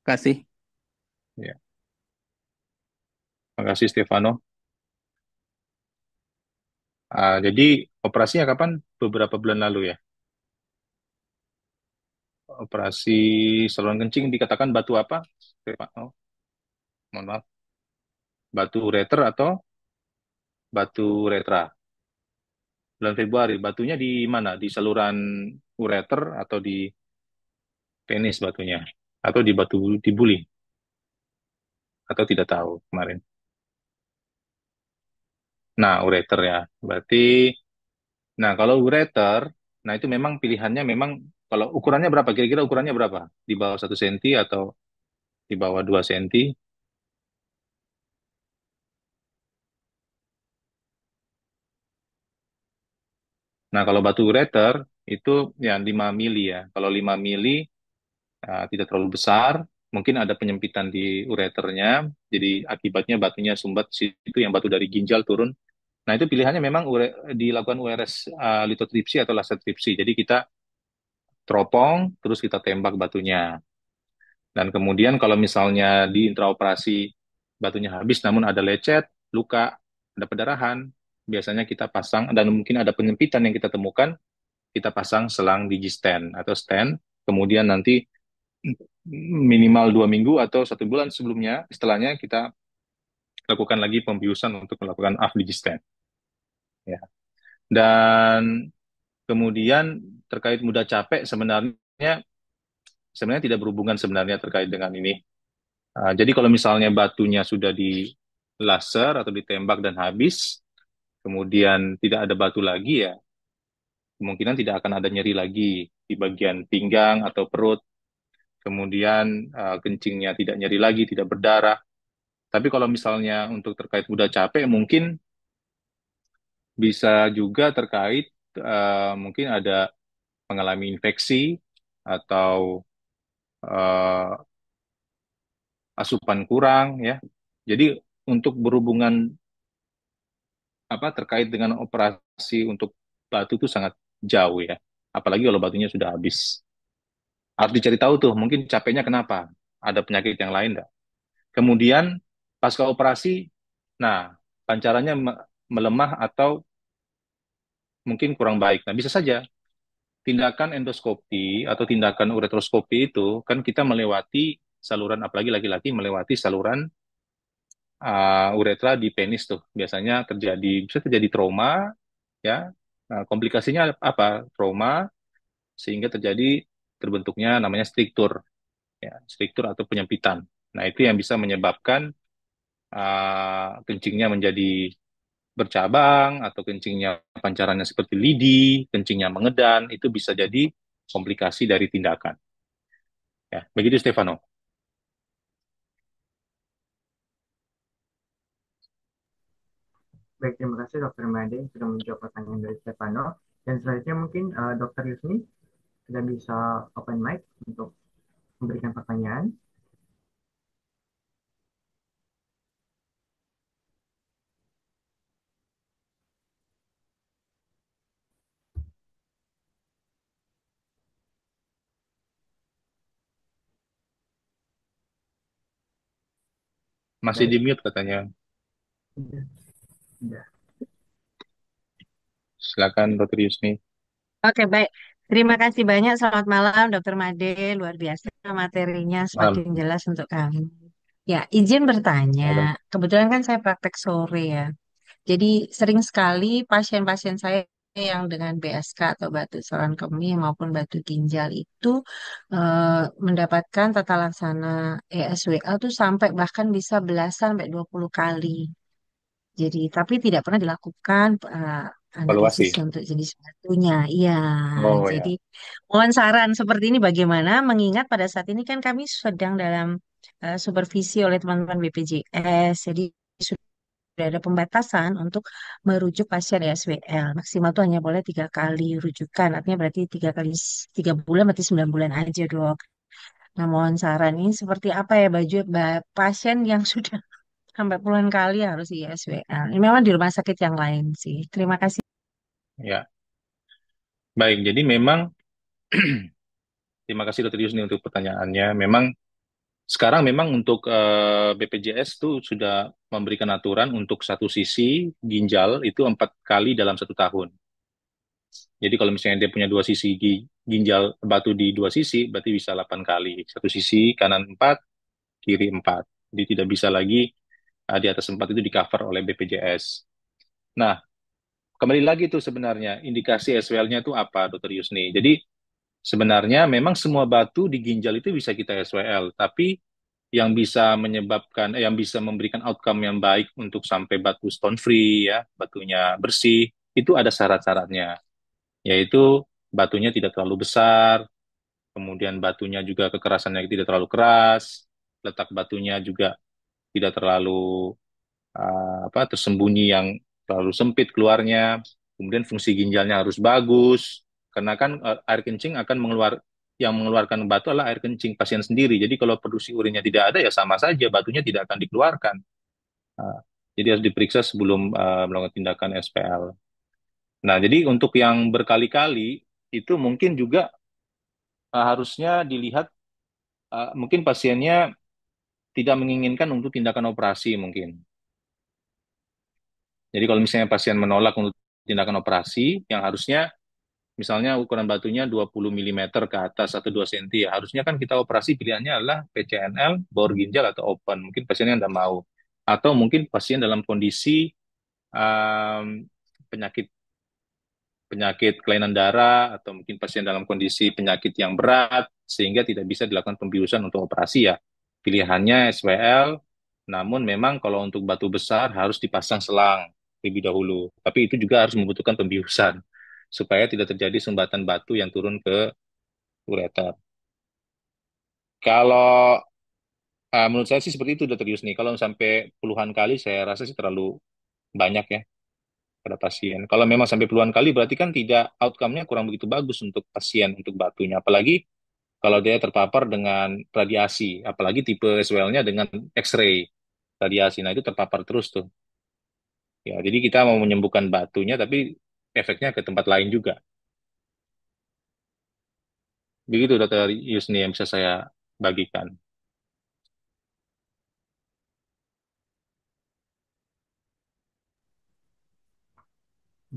Kasih. Ya, makasih Stefano. Jadi operasinya kapan? Beberapa bulan lalu ya. Operasi saluran kencing dikatakan batu apa? Stefano, mohon maaf. Batu ureter atau batu uretra? Bulan Februari. Batunya di mana? Di saluran ureter atau di penis batunya? Atau di batu di buli? Atau tidak tahu kemarin? Nah, ureter ya. Berarti, nah kalau ureter, nah itu memang pilihannya memang kalau ukurannya berapa? Kira-kira ukurannya berapa? Di bawah 1 senti atau di bawah 2 senti? Nah, kalau batu ureter itu ya 5 mili ya. Kalau 5 mili tidak terlalu besar, mungkin ada penyempitan di ureternya, jadi akibatnya batunya sumbat di situ yang batu dari ginjal turun. Nah, itu pilihannya memang dilakukan URS litotripsi atau laser tripsi. Jadi kita teropong, terus kita tembak batunya. Dan kemudian kalau misalnya di intraoperasi batunya habis namun ada lecet, luka, ada pendarahan, biasanya kita pasang dan mungkin ada penyempitan yang kita temukan, kita pasang selang digistent atau stent. Kemudian nanti minimal 2 minggu atau 1 bulan sebelumnya, setelahnya kita lakukan lagi pembiusan untuk melakukan AF digistent. Ya. Dan kemudian terkait mudah capek sebenarnya tidak berhubungan sebenarnya terkait dengan ini. Jadi kalau misalnya batunya sudah di laser atau ditembak dan habis, kemudian tidak ada batu lagi ya, kemungkinan tidak akan ada nyeri lagi di bagian pinggang atau perut. Kemudian kencingnya tidak nyeri lagi, tidak berdarah. Tapi kalau misalnya untuk terkait mudah capek, mungkin bisa juga terkait mungkin ada mengalami infeksi atau eh, asupan kurang ya. Jadi untuk berhubungan apa terkait dengan operasi untuk batu itu sangat jauh ya. Apalagi kalau batunya sudah habis. Harus dicari tahu tuh, mungkin capeknya kenapa? Ada penyakit yang lain nggak? Kemudian pasca operasi, nah pancarannya melemah atau mungkin kurang baik. Nah bisa saja tindakan endoskopi atau tindakan uretroskopi itu kan kita melewati saluran, apalagi laki-laki melewati saluran uretra di penis tuh. Biasanya bisa terjadi trauma ya. Nah, komplikasinya apa? Trauma sehingga terbentuknya namanya striktur ya, striktur atau penyempitan. Nah, itu yang bisa menyebabkan kencingnya menjadi bercabang atau kencingnya pancarannya seperti lidi, kencingnya mengedan, itu bisa jadi komplikasi dari tindakan. Ya, begitu Stefano. Baik, terima kasih Dokter Made sudah menjawab pertanyaan dari Stefano. Dan selanjutnya mungkin Dokter Yusni sudah bisa open mic untuk memberikan pertanyaan. Masih di Baik, mute katanya. sudah. Sudah. Silakan Dr. Yusni. Oke, baik. Terima kasih banyak. Selamat malam, Dokter Made. Luar biasa materinya Malam. semakin jelas untuk kami. Ya, izin bertanya. Malam. Kebetulan kan saya praktek sore ya. Jadi sering sekali pasien-pasien saya yang dengan BSK atau batu saluran kemih maupun batu ginjal itu mendapatkan tata laksana ESWL tuh sampai bahkan bisa belasan sampai 20 kali. Jadi, tapi tidak pernah dilakukan analisis Evaluasi. untuk jenis batunya. Iya, Oh jadi ya. mohon saran seperti ini bagaimana? Mengingat pada saat ini kan kami sedang dalam supervisi oleh teman-teman BPJS, jadi sudah ada pembatasan untuk merujuk pasien ESWL. Maksimal tuh hanya boleh 3 kali rujukan, artinya berarti 3 bulan, berarti 9 bulan aja dok. Nah, mohon saran ini seperti apa ya pasien yang sudah sampai puluhan kali harus ISWL. Ini memang di rumah sakit yang lain sih. Terima kasih. Ya. Baik, jadi memang terima kasih Dr. Yusni untuk pertanyaannya. Sekarang memang untuk BPJS tuh sudah memberikan aturan untuk satu sisi ginjal itu 4 kali dalam 1 tahun. Jadi kalau misalnya dia punya dua sisi ginjal batu di dua sisi, berarti bisa 8 kali. Satu sisi kanan 4, kiri 4. Jadi tidak bisa lagi di atas 4 itu di cover oleh BPJS. Nah, kembali lagi tuh sebenarnya indikasi SWL-nya itu apa, Dokter Yusni? Jadi sebenarnya memang semua batu di ginjal itu bisa kita SWL, tapi yang bisa memberikan outcome yang baik untuk sampai batu stone free ya, batunya bersih, itu ada syarat-syaratnya, yaitu batunya tidak terlalu besar, kemudian batunya juga kekerasannya tidak terlalu keras, letak batunya juga tidak terlalu tersembunyi yang terlalu sempit keluarnya, kemudian fungsi ginjalnya harus bagus, karena kan air kencing akan yang mengeluarkan batu adalah air kencing pasien sendiri. Jadi kalau produksi urinnya tidak ada ya sama saja batunya tidak akan dikeluarkan. Uh, jadi harus diperiksa sebelum melakukan tindakan SPL. Nah, jadi untuk yang berkali-kali itu mungkin juga harusnya dilihat mungkin pasiennya tidak menginginkan untuk tindakan operasi mungkin. Jadi kalau misalnya pasien menolak untuk tindakan operasi yang harusnya misalnya ukuran batunya 20 mm ke atas atau 2 cm, ya harusnya kan kita operasi pilihannya adalah PCNL, bor ginjal atau open. Mungkin pasiennya tidak mau. Atau mungkin pasien dalam kondisi um, penyakit penyakit kelainan darah atau mungkin pasien dalam kondisi penyakit yang berat sehingga tidak bisa dilakukan pembiusan untuk operasi ya. Pilihannya SWL, namun memang kalau untuk batu besar harus dipasang selang lebih dahulu. Tapi itu juga harus membutuhkan pembiusan supaya tidak terjadi sumbatan batu yang turun ke ureter. Kalau menurut saya sih seperti itu, Dr. Yusni. Kalau sampai puluhan kali saya rasa sih terlalu banyak ya. pada pasien. Kalau memang sampai puluhan kali berarti kan tidak outcome-nya kurang begitu bagus untuk pasien untuk batunya. Apalagi kalau dia terpapar dengan radiasi, apalagi tipe SWL-nya dengan X-ray radiasi. Nah, itu terpapar terus tuh. Ya, jadi kita mau menyembuhkan batunya tapi efeknya ke tempat lain juga. Begitu Dokter Yusni yang bisa saya bagikan.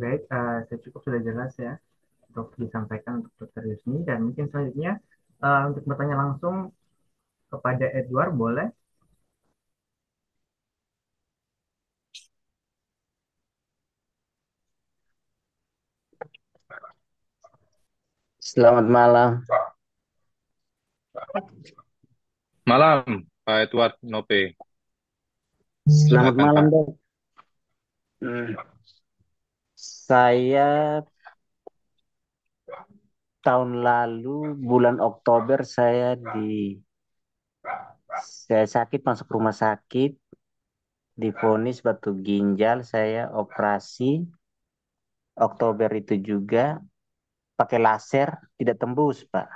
Baik, saya cukup sudah jelas ya untuk disampaikan untuk Dokter Yusni, dan mungkin selanjutnya untuk bertanya langsung kepada Edward, boleh? Selamat malam. Malam, Pak Edward Nope. Selamat Silakan malam, Pak. Dok. Hmm, Saya tahun lalu bulan Oktober saya sakit masuk rumah sakit, divonis batu ginjal, saya operasi Oktober itu juga pakai laser tidak tembus, Pak.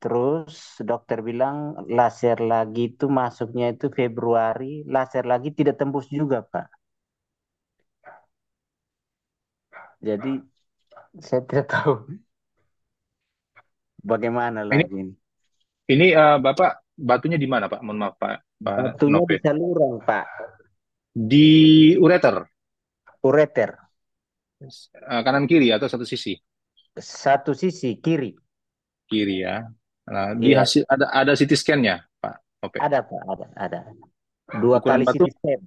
Terus dokter bilang laser lagi itu masuknya itu Februari, laser lagi tidak tembus juga, Pak. Jadi saya tidak tahu bagaimana Ini lagi. ini Bapak batunya di mana Pak? Mohon maaf Pak, Pak Batunya Nope. di saluran, Pak. Di ureter, Ureter. kanan kiri atau satu sisi? Satu sisi kiri. Kiri ya. Nah, di Iya, hasil ada CT scan-nya Pak Nope. ada Pak, ada. Dua Ukuran kali batu, CT scan.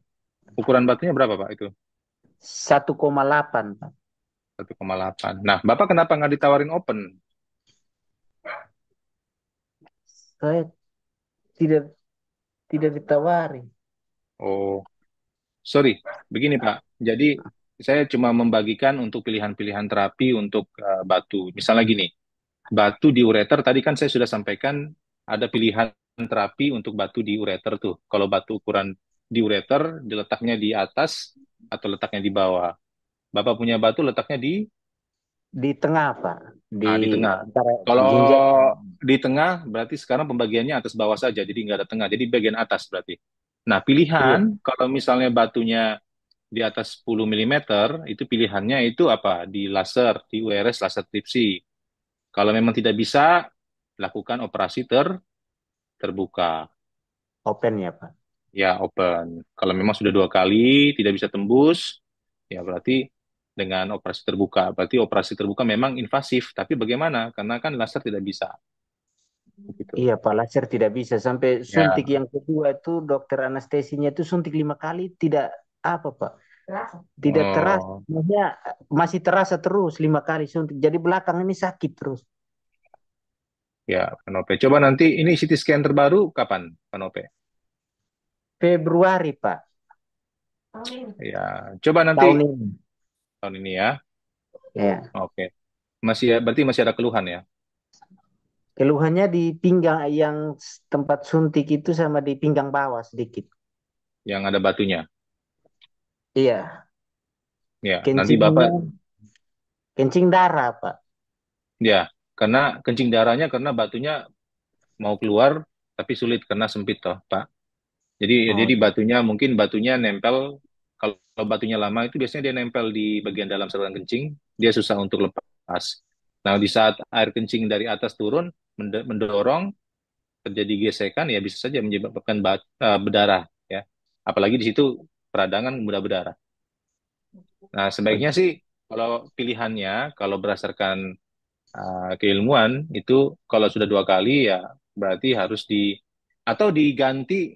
ukuran batunya berapa Pak itu? 1,8 Pak. 1,8. Nah, Bapak kenapa nggak ditawarin open? Saya tidak tidak ditawari. Oh, sorry. Begini Pak. Jadi saya cuma membagikan untuk pilihan-pilihan terapi untuk batu. Misalnya gini, batu di ureter tadi kan saya sudah sampaikan ada pilihan terapi untuk batu di ureter tuh. Kalau batu ukuran di ureter diletaknya di atas atau letaknya di bawah. Bapak punya batu letaknya di Di tengah Pak. di Di tengah. antara Kalau ginjal. di tengah berarti sekarang pembagiannya atas bawah saja, jadi nggak ada tengah. Jadi bagian atas berarti. Nah, pilihan Iya. kalau misalnya batunya di atas 10 milimeter itu pilihannya itu apa? Di laser, di URS laser tripsi. Kalau memang tidak bisa, lakukan operasi terbuka. Open ya Pak. Ya, open. Kalau memang sudah 2 kali tidak bisa tembus, ya berarti dengan operasi terbuka. Berarti operasi terbuka memang invasif, tapi bagaimana? Karena kan laser tidak bisa. Begitu. Iya Pak, laser tidak bisa. Sampai suntik Ya, yang kedua itu dokter anestesinya itu suntik 5 kali tidak apa Pak. Tidak terasa. oh, Maksudnya masih terasa terus 5 kali suntik. Jadi belakang ini sakit terus. ya, Panope. Coba nanti ini CT scan terbaru kapan, Panope? Februari Pak. Ya, coba nanti Tahun ini. tahun ini ya. Ya. Oke. Berarti masih ada keluhan ya? Keluhannya di pinggang yang tempat suntik itu sama di pinggang bawah sedikit. Yang ada batunya. Iya, Ya, nanti kencingnya, Bapak kencing darah, Pak. ya, karena kencing darahnya karena batunya mau keluar tapi sulit karena sempit toh, Pak. Jadi Oh, batunya mungkin batunya nempel kalau batunya lama itu biasanya dia nempel di bagian dalam saluran kencing, dia susah untuk lepas. Nah, di saat air kencing dari atas turun mendorong terjadi gesekan ya bisa saja menyebabkan berdarah ya. Apalagi di situ peradangan mudah berdarah. Nah, sebaiknya sih kalau pilihannya kalau berdasarkan keilmuan itu kalau sudah 2 kali ya berarti harus atau diganti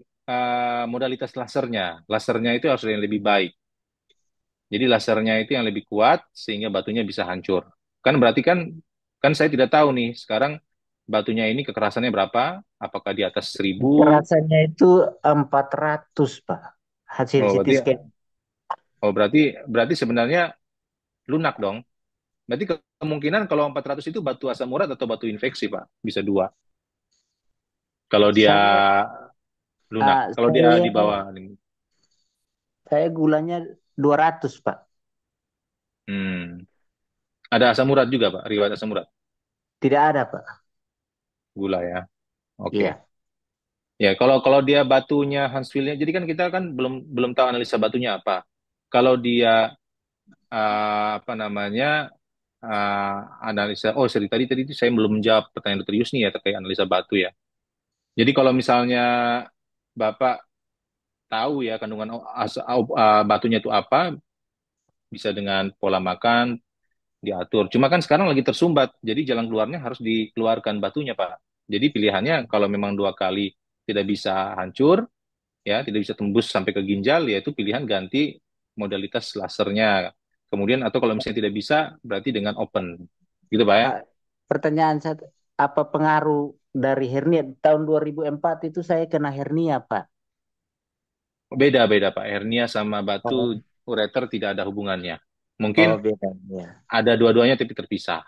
modalitas lasernya. Lasernya itu harus yang lebih baik. Jadi lasernya itu yang lebih kuat sehingga batunya bisa hancur. Kan berarti kan saya tidak tahu nih sekarang batunya ini kekerasannya berapa? Apakah di atas 1000? kekerasannya itu 400, Pak. Hasil Oh CT berarti scan. oh berarti berarti sebenarnya lunak dong. Berarti kemungkinan kalau 400 itu batu asam urat atau batu infeksi, Pak. Bisa dua. Kalau dia Saya, lunak, ah, kalau dia saya, di bawah. saya gulanya 200, Pak. Hmm. Ada asam urat juga, Pak? Riwayat asam urat? Tidak ada, Pak. Gula ya. Oke. Iya. Ya, kalau kalau dia batunya Huntsville-nya, jadi kan kita kan belum belum tahu analisa batunya apa. Kalau dia apa namanya analisa, oh sorry tadi tadi itu saya belum menjawab pertanyaan Dr. Yusni ya terkait analisa batu ya. Jadi kalau misalnya Bapak tahu ya kandungan batunya itu apa, bisa dengan pola makan diatur. Cuma kan sekarang lagi tersumbat, jadi jalan keluarnya harus dikeluarkan batunya, Pak. Jadi pilihannya kalau memang 2 kali tidak bisa hancur, ya tidak bisa tembus sampai ke ginjal, yaitu pilihan ganti modalitas lasernya. Kemudian atau kalau misalnya tidak bisa, berarti dengan open, gitu Pak ya. Pak, pertanyaan saya, apa pengaruh dari hernia? Tahun 2004 itu saya kena hernia, Pak. Beda-beda Pak, hernia sama batu Oh, ureter tidak ada hubungannya. Mungkin oh beda. Ya. ada dua-duanya tapi terpisah.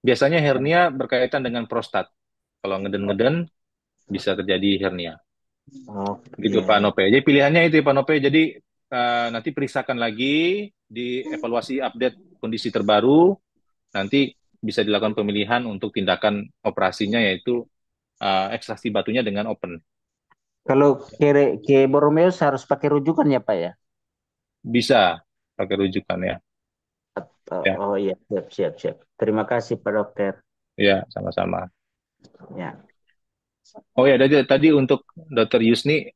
Biasanya hernia berkaitan dengan prostat. Kalau ngeden-ngeden bisa terjadi hernia. Oh, Gitu iya, Pak iya. Nope. Jadi pilihannya itu ya Pak Nope. Jadi nanti periksakan lagi di evaluasi update kondisi terbaru. Nanti bisa dilakukan pemilihan untuk tindakan operasinya yaitu ekstraksi batunya dengan open. Kalau ke Borromeus harus pakai rujukan ya, Pak ya? Bisa pakai rujukan ya. Oh, Ya, oh iya, siap, siap, siap. Terima kasih, Pak Dokter. ya sama-sama. Ya. Oh ya, tadi untuk Dokter Yusni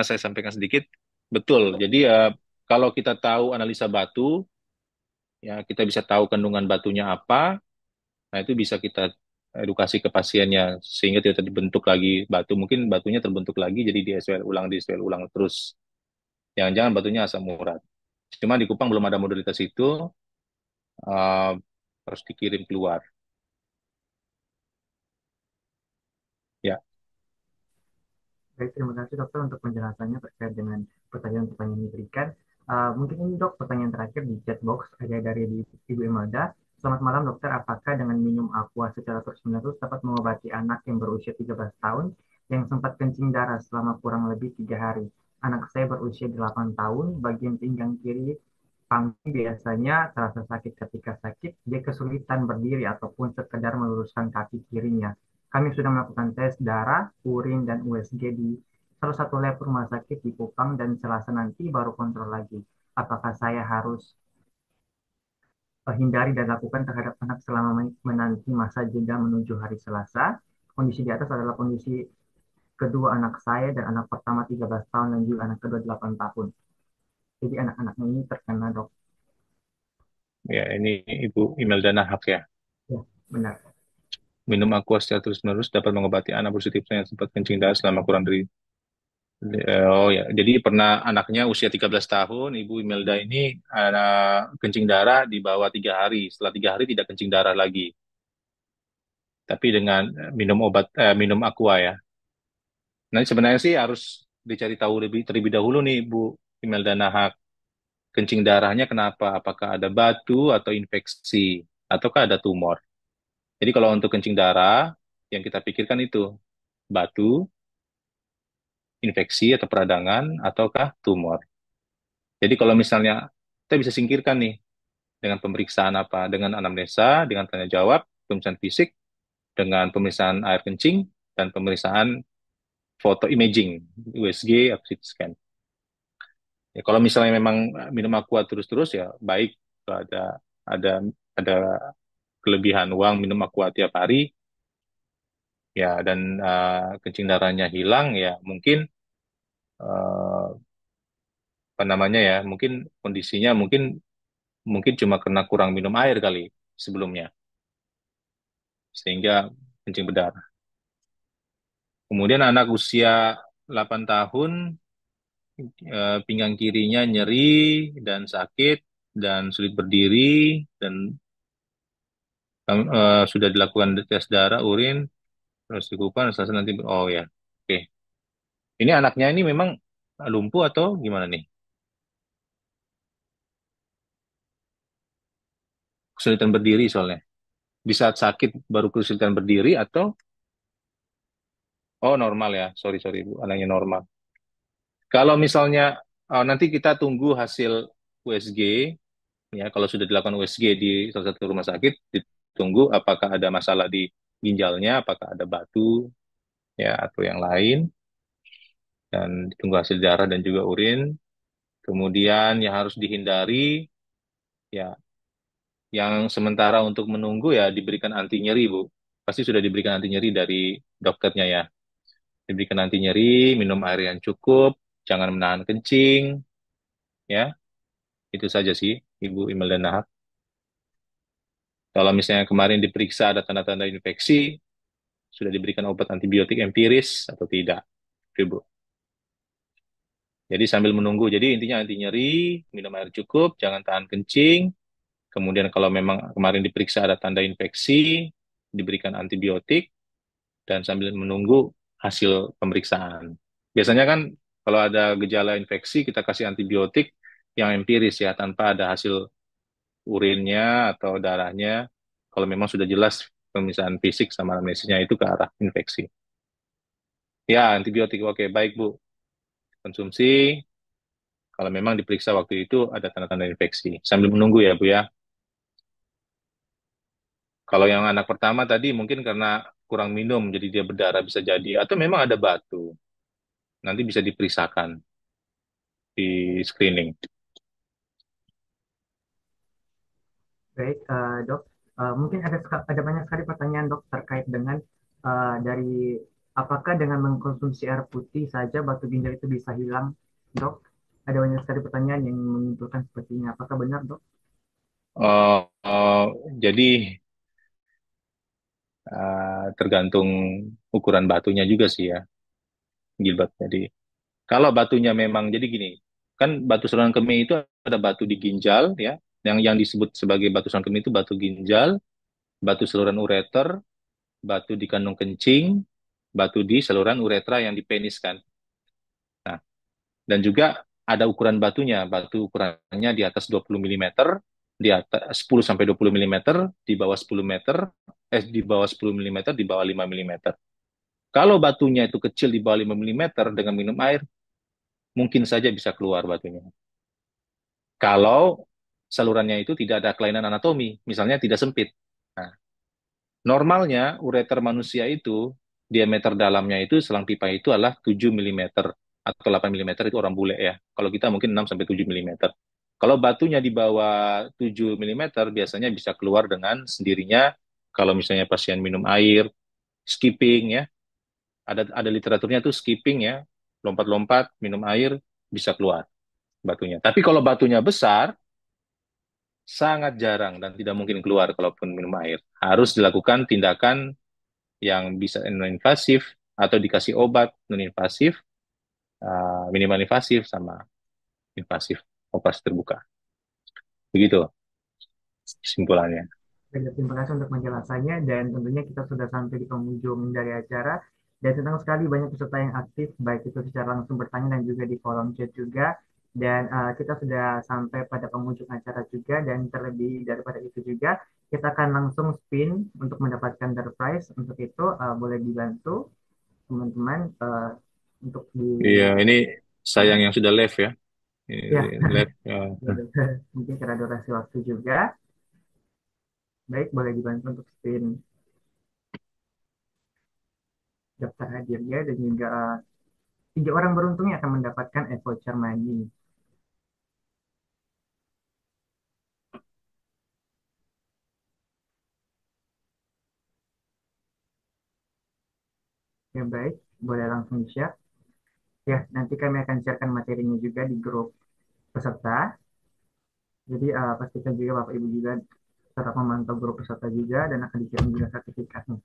saya sampaikan sedikit. Betul. Jadi kalau kita tahu analisa batu, ya kita bisa tahu kandungan batunya apa. Nah, itu bisa kita edukasi ke pasiennya sehingga tidak terbentuk lagi batu. Mungkin batunya terbentuk lagi jadi di SWL ulang terus. Jangan-jangan batunya asam urat. Cuma di Kupang belum ada modalitas itu, eh, harus dikirim keluar. Ya, Baik, terima kasih dokter untuk penjelasannya terkait dengan pertanyaan-pertanyaan yang diberikan. Mungkin ini dok pertanyaan terakhir di chat box ada dari Ibu Imelda. Selamat malam dokter, apakah dengan minum aqua secara terus-menerus dapat mengobati anak yang berusia 13 tahun yang sempat kencing darah selama kurang lebih 3 hari? Anak saya berusia 8 tahun, bagian pinggang kiri panggung biasanya terasa sakit ketika sakit, dia kesulitan berdiri ataupun sekedar meluruskan kaki kirinya. Kami sudah melakukan tes darah, urin, dan USG di salah satu lab rumah sakit di Kupang dan Selasa nanti baru kontrol lagi. Apakah saya harus hindari dan lakukan terhadap anak selama menanti masa jeda menuju hari Selasa? Kondisi di atas adalah kondisi kedua anak saya dan anak pertama 13 tahun dan juga anak kedua 8 tahun. Jadi anak-anaknya ini terkena dok. ya ini Ibu Imelda Nahak ya. Ya, benar. Minum aqua secara terus-menerus dapat mengobati anak berusia 13 yang sempat kencing darah selama kurang dari oh ya, jadi pernah anaknya usia 13 tahun, Ibu Imelda ini kencing darah di bawah 3 hari. Setelah 3 hari tidak kencing darah lagi, tapi dengan minum aqua ya. Nah, sebenarnya sih harus dicari tahu terlebih dahulu nih, Bu Imelda Nahak. Kencing darahnya kenapa? Apakah ada batu atau infeksi? Ataukah ada tumor? Jadi kalau untuk kencing darah, yang kita pikirkan itu batu, infeksi atau peradangan, ataukah tumor. Jadi kalau misalnya kita bisa singkirkan nih dengan pemeriksaan apa? Dengan anamnesa, dengan tanya jawab, pemeriksaan fisik, dengan pemeriksaan air kencing, dan pemeriksaan foto imaging, USG atau CT scan. Ya, kalau misalnya memang minum aqua terus-terus ya baik. Kalau ada ada kelebihan uang minum aqua tiap hari ya dan kencing darahnya hilang ya mungkin uh, apa namanya ya mungkin kondisinya mungkin mungkin cuma karena kurang minum air kali sebelumnya sehingga kencing berdarah. Kemudian anak usia 8 tahun pinggang kirinya nyeri dan sakit dan sulit berdiri dan sudah dilakukan tes darah, urin, terus dikupas, selesai nanti, oh ya, oke. Ini anaknya ini memang lumpuh atau gimana nih? Kesulitan berdiri soalnya. Di saat sakit baru kesulitan berdiri atau, oh normal ya, sorry, sorry Bu, anaknya normal. Kalau misalnya, nanti kita tunggu hasil USG, ya kalau sudah dilakukan USG di salah satu rumah sakit, ditunggu apakah ada masalah di ginjalnya, apakah ada batu, ya atau yang lain, dan ditunggu hasil darah dan juga urin. Kemudian yang harus dihindari, ya yang sementara untuk menunggu ya diberikan anti nyeri, Bu. Pasti sudah diberikan anti nyeri dari dokternya ya. Diberikan anti nyeri, minum air yang cukup, jangan menahan kencing, ya. Itu saja sih, Ibu Imel dan Nahak. Kalau misalnya kemarin diperiksa ada tanda-tanda infeksi, sudah diberikan obat antibiotik empiris atau tidak, Ibu. Jadi sambil menunggu, jadi intinya anti nyeri, minum air cukup, jangan tahan kencing. Kemudian kalau memang kemarin diperiksa ada tanda infeksi, diberikan antibiotik, dan sambil menunggu hasil pemeriksaan. Biasanya kan kalau ada gejala infeksi, kita kasih antibiotik yang empiris ya, tanpa ada hasil urinnya atau darahnya. Kalau memang sudah jelas pemeriksaan fisik sama anamnesisnya itu ke arah infeksi. Ya, antibiotik. Oke, baik Bu. Konsumsi kalau memang diperiksa waktu itu ada tanda-tanda infeksi. Sambil menunggu ya Bu ya. Kalau yang anak pertama tadi mungkin karena kurang minum, jadi dia berdarah bisa jadi. Atau memang ada batu. Nanti bisa diperiksakan di screening. Baik, Dok. Mungkin ada banyak sekali pertanyaan, Dok, terkait dengan dari apakah dengan mengkonsumsi air putih saja batu ginjal itu bisa hilang, Dok? Ada banyak sekali pertanyaan yang menyimpulkan seperti ini. Apakah benar, Dok? Uh, uh, jadi tergantung ukuran batunya juga sih ya, Gilbert. Jadi kalau batunya memang jadi gini, kan batu saluran kemih itu ada batu di ginjal ya, yang disebut sebagai batu saluran kemih itu batu ginjal, batu saluran ureter, batu di kandung kencing, batu di saluran uretra yang di penis kan. Nah, dan juga ada ukuran batunya, batu ukurannya di atas 20 milimeter, di atas 10 sampai 20 milimeter, di bawah 10 meter, di bawah 10 milimeter, di bawah 5 milimeter. Kalau batunya itu kecil di bawah 5 milimeter dengan minum air, mungkin saja bisa keluar batunya. Kalau salurannya itu tidak ada kelainan anatomi, misalnya tidak sempit. Nah, normalnya ureter manusia itu diameter dalamnya itu selang pipa itu adalah 7 milimeter atau 8 milimeter itu orang bule ya. Kalau kita mungkin 6 sampai 7 milimeter. Kalau batunya di bawah 7 milimeter biasanya bisa keluar dengan sendirinya kalau misalnya pasien minum air, skipping ya. Ada literaturnya tuh skipping ya, lompat-lompat minum air bisa keluar batunya. Tapi kalau batunya besar sangat jarang dan tidak mungkin keluar kalaupun minum air. Harus dilakukan tindakan yang bisa non-invasif atau dikasih obat non-invasif, minimal invasif sama invasif, operasi terbuka. Begitu kesimpulannya. Baik, terima kasih untuk penjelasannya dan tentunya kita sudah sampai di penghujung dari acara dan senang sekali banyak peserta yang aktif baik itu secara langsung bertanya dan juga di kolom chat juga dan kita sudah sampai pada penghujung acara juga dan terlebih daripada itu juga kita akan langsung spin untuk mendapatkan door prize. Untuk itu boleh dibantu teman-teman untuk di Iya, ini sayang yang sudah live ya. ya. Live. Mungkin karena durasi waktu juga. Baik, boleh dibantu untuk spin daftar hadirnya dan juga tiga orang beruntung yang akan mendapatkan voucher money. Ya baik, boleh langsung di-share. Ya, nanti kami akan sharekan materinya juga di grup peserta. Jadi pastikan juga Bapak Ibu juga tetap memantau grup peserta juga dan akan dikirim juga sertifikatnya.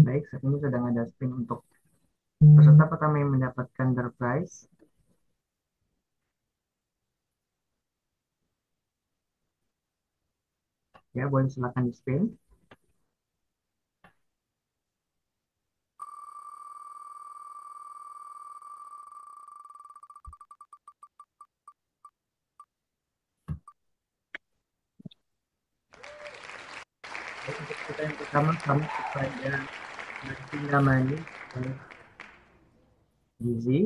Baik, saat ini sedang ada spin untuk peserta pertama yang mendapatkan door prize. Ya, boleh silakan di spin. untuk pertanyaan pertama kami kepada Namani Gizi.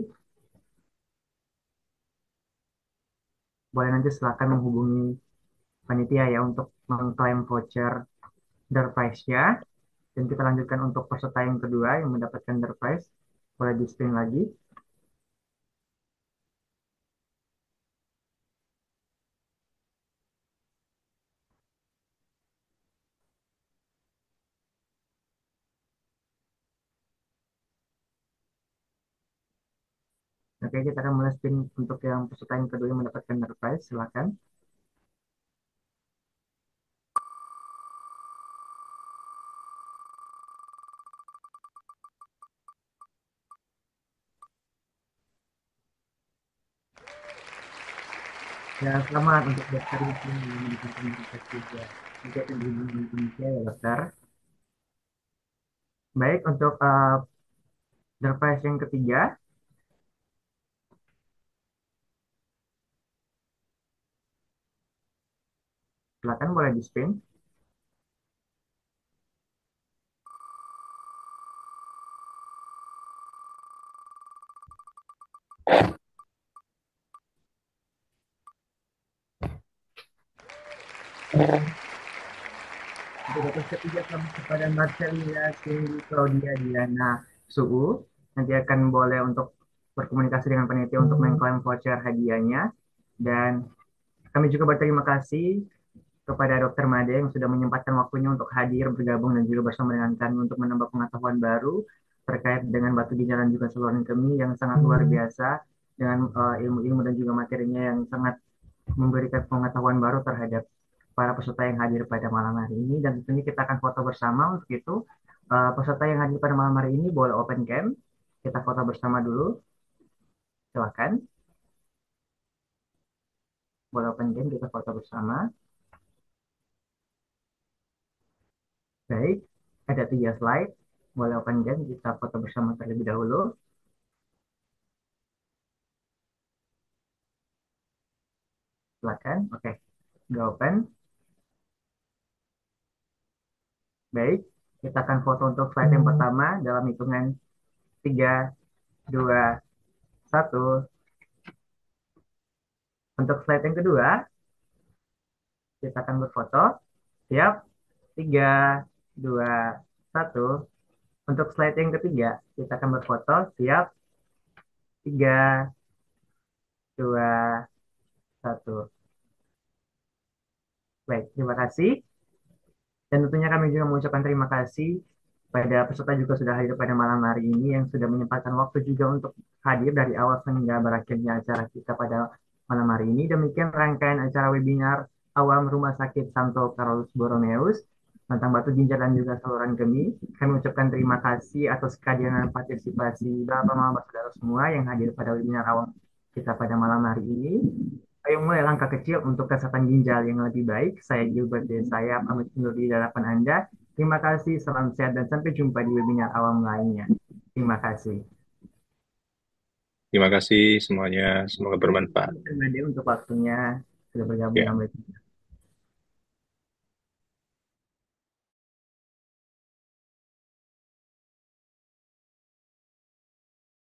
Boleh nanti silakan menghubungi panitia ya untuk mengklaim voucher door prize-nya. Dan kita lanjutkan untuk peserta yang kedua yang mendapatkan door prize. Boleh di screen lagi. Oke, kita akan mulai spin untuk yang peserta yang kedua yang mendapatkan door prize. Silakan. Ya, selamat untuk dokter yang mendapatkan door prize juga. Juga terhubung di Indonesia ya dokter. Baik, untuk door prize yang ketiga, silakan boleh di spin. Untuk dapat ketiga selamat kepada Marcelia Cindy Claudia Diana Suhu. Nanti akan boleh untuk berkomunikasi dengan panitia untuk mengklaim voucher hadiahnya. Dan kami juga berterima kasih kepada Dokter Made yang sudah menyempatkan waktunya untuk hadir, bergabung, dan juga bersama dengan kami untuk menambah pengetahuan baru terkait dengan batu ginjal dan juga saluran kemih yang sangat luar biasa dengan ilmu-ilmu dan juga materinya yang sangat memberikan pengetahuan baru terhadap para peserta yang hadir pada malam hari ini dan tentunya kita akan foto bersama untuk itu peserta yang hadir pada malam hari ini boleh open cam kita foto bersama dulu silakan boleh open cam kita foto bersama baik ada 3 slide boleh open cam kita foto bersama terlebih dahulu silakan oke udah open baik kita akan foto untuk slide yang pertama dalam hitungan 3, 2, 1. Untuk slide yang kedua, kita akan berfoto. Siap? 3, 2, 1. Untuk slide yang ketiga, kita akan berfoto. Siap? 3, 2, 1. Baik, terima kasih. Dan tentunya kami juga mengucapkan terima kasih pada peserta juga sudah hadir pada malam hari ini yang sudah menyempatkan waktu juga untuk hadir dari awal hingga berakhirnya acara kita pada malam hari ini. Demikian rangkaian acara webinar awam Rumah Sakit Santo Carolus Borromeus tentang batu ginjal dan juga saluran kemih. Kami ucapkan terima kasih atas kehadiran dan partisipasi Bapak-Bapak saudara semua yang hadir pada webinar awam kita pada malam hari ini. Ayo mulai langkah kecil untuk kesehatan ginjal yang lebih baik. Saya Gilbert dan saya pamit undur diri dari hadapan Anda. Terima kasih, salam sehat, dan sampai jumpa di webinar awam lainnya. Terima kasih. Terima kasih semuanya, semoga bermanfaat. Terima kasih untuk waktunya sudah bergabung Ya. dalam webinar.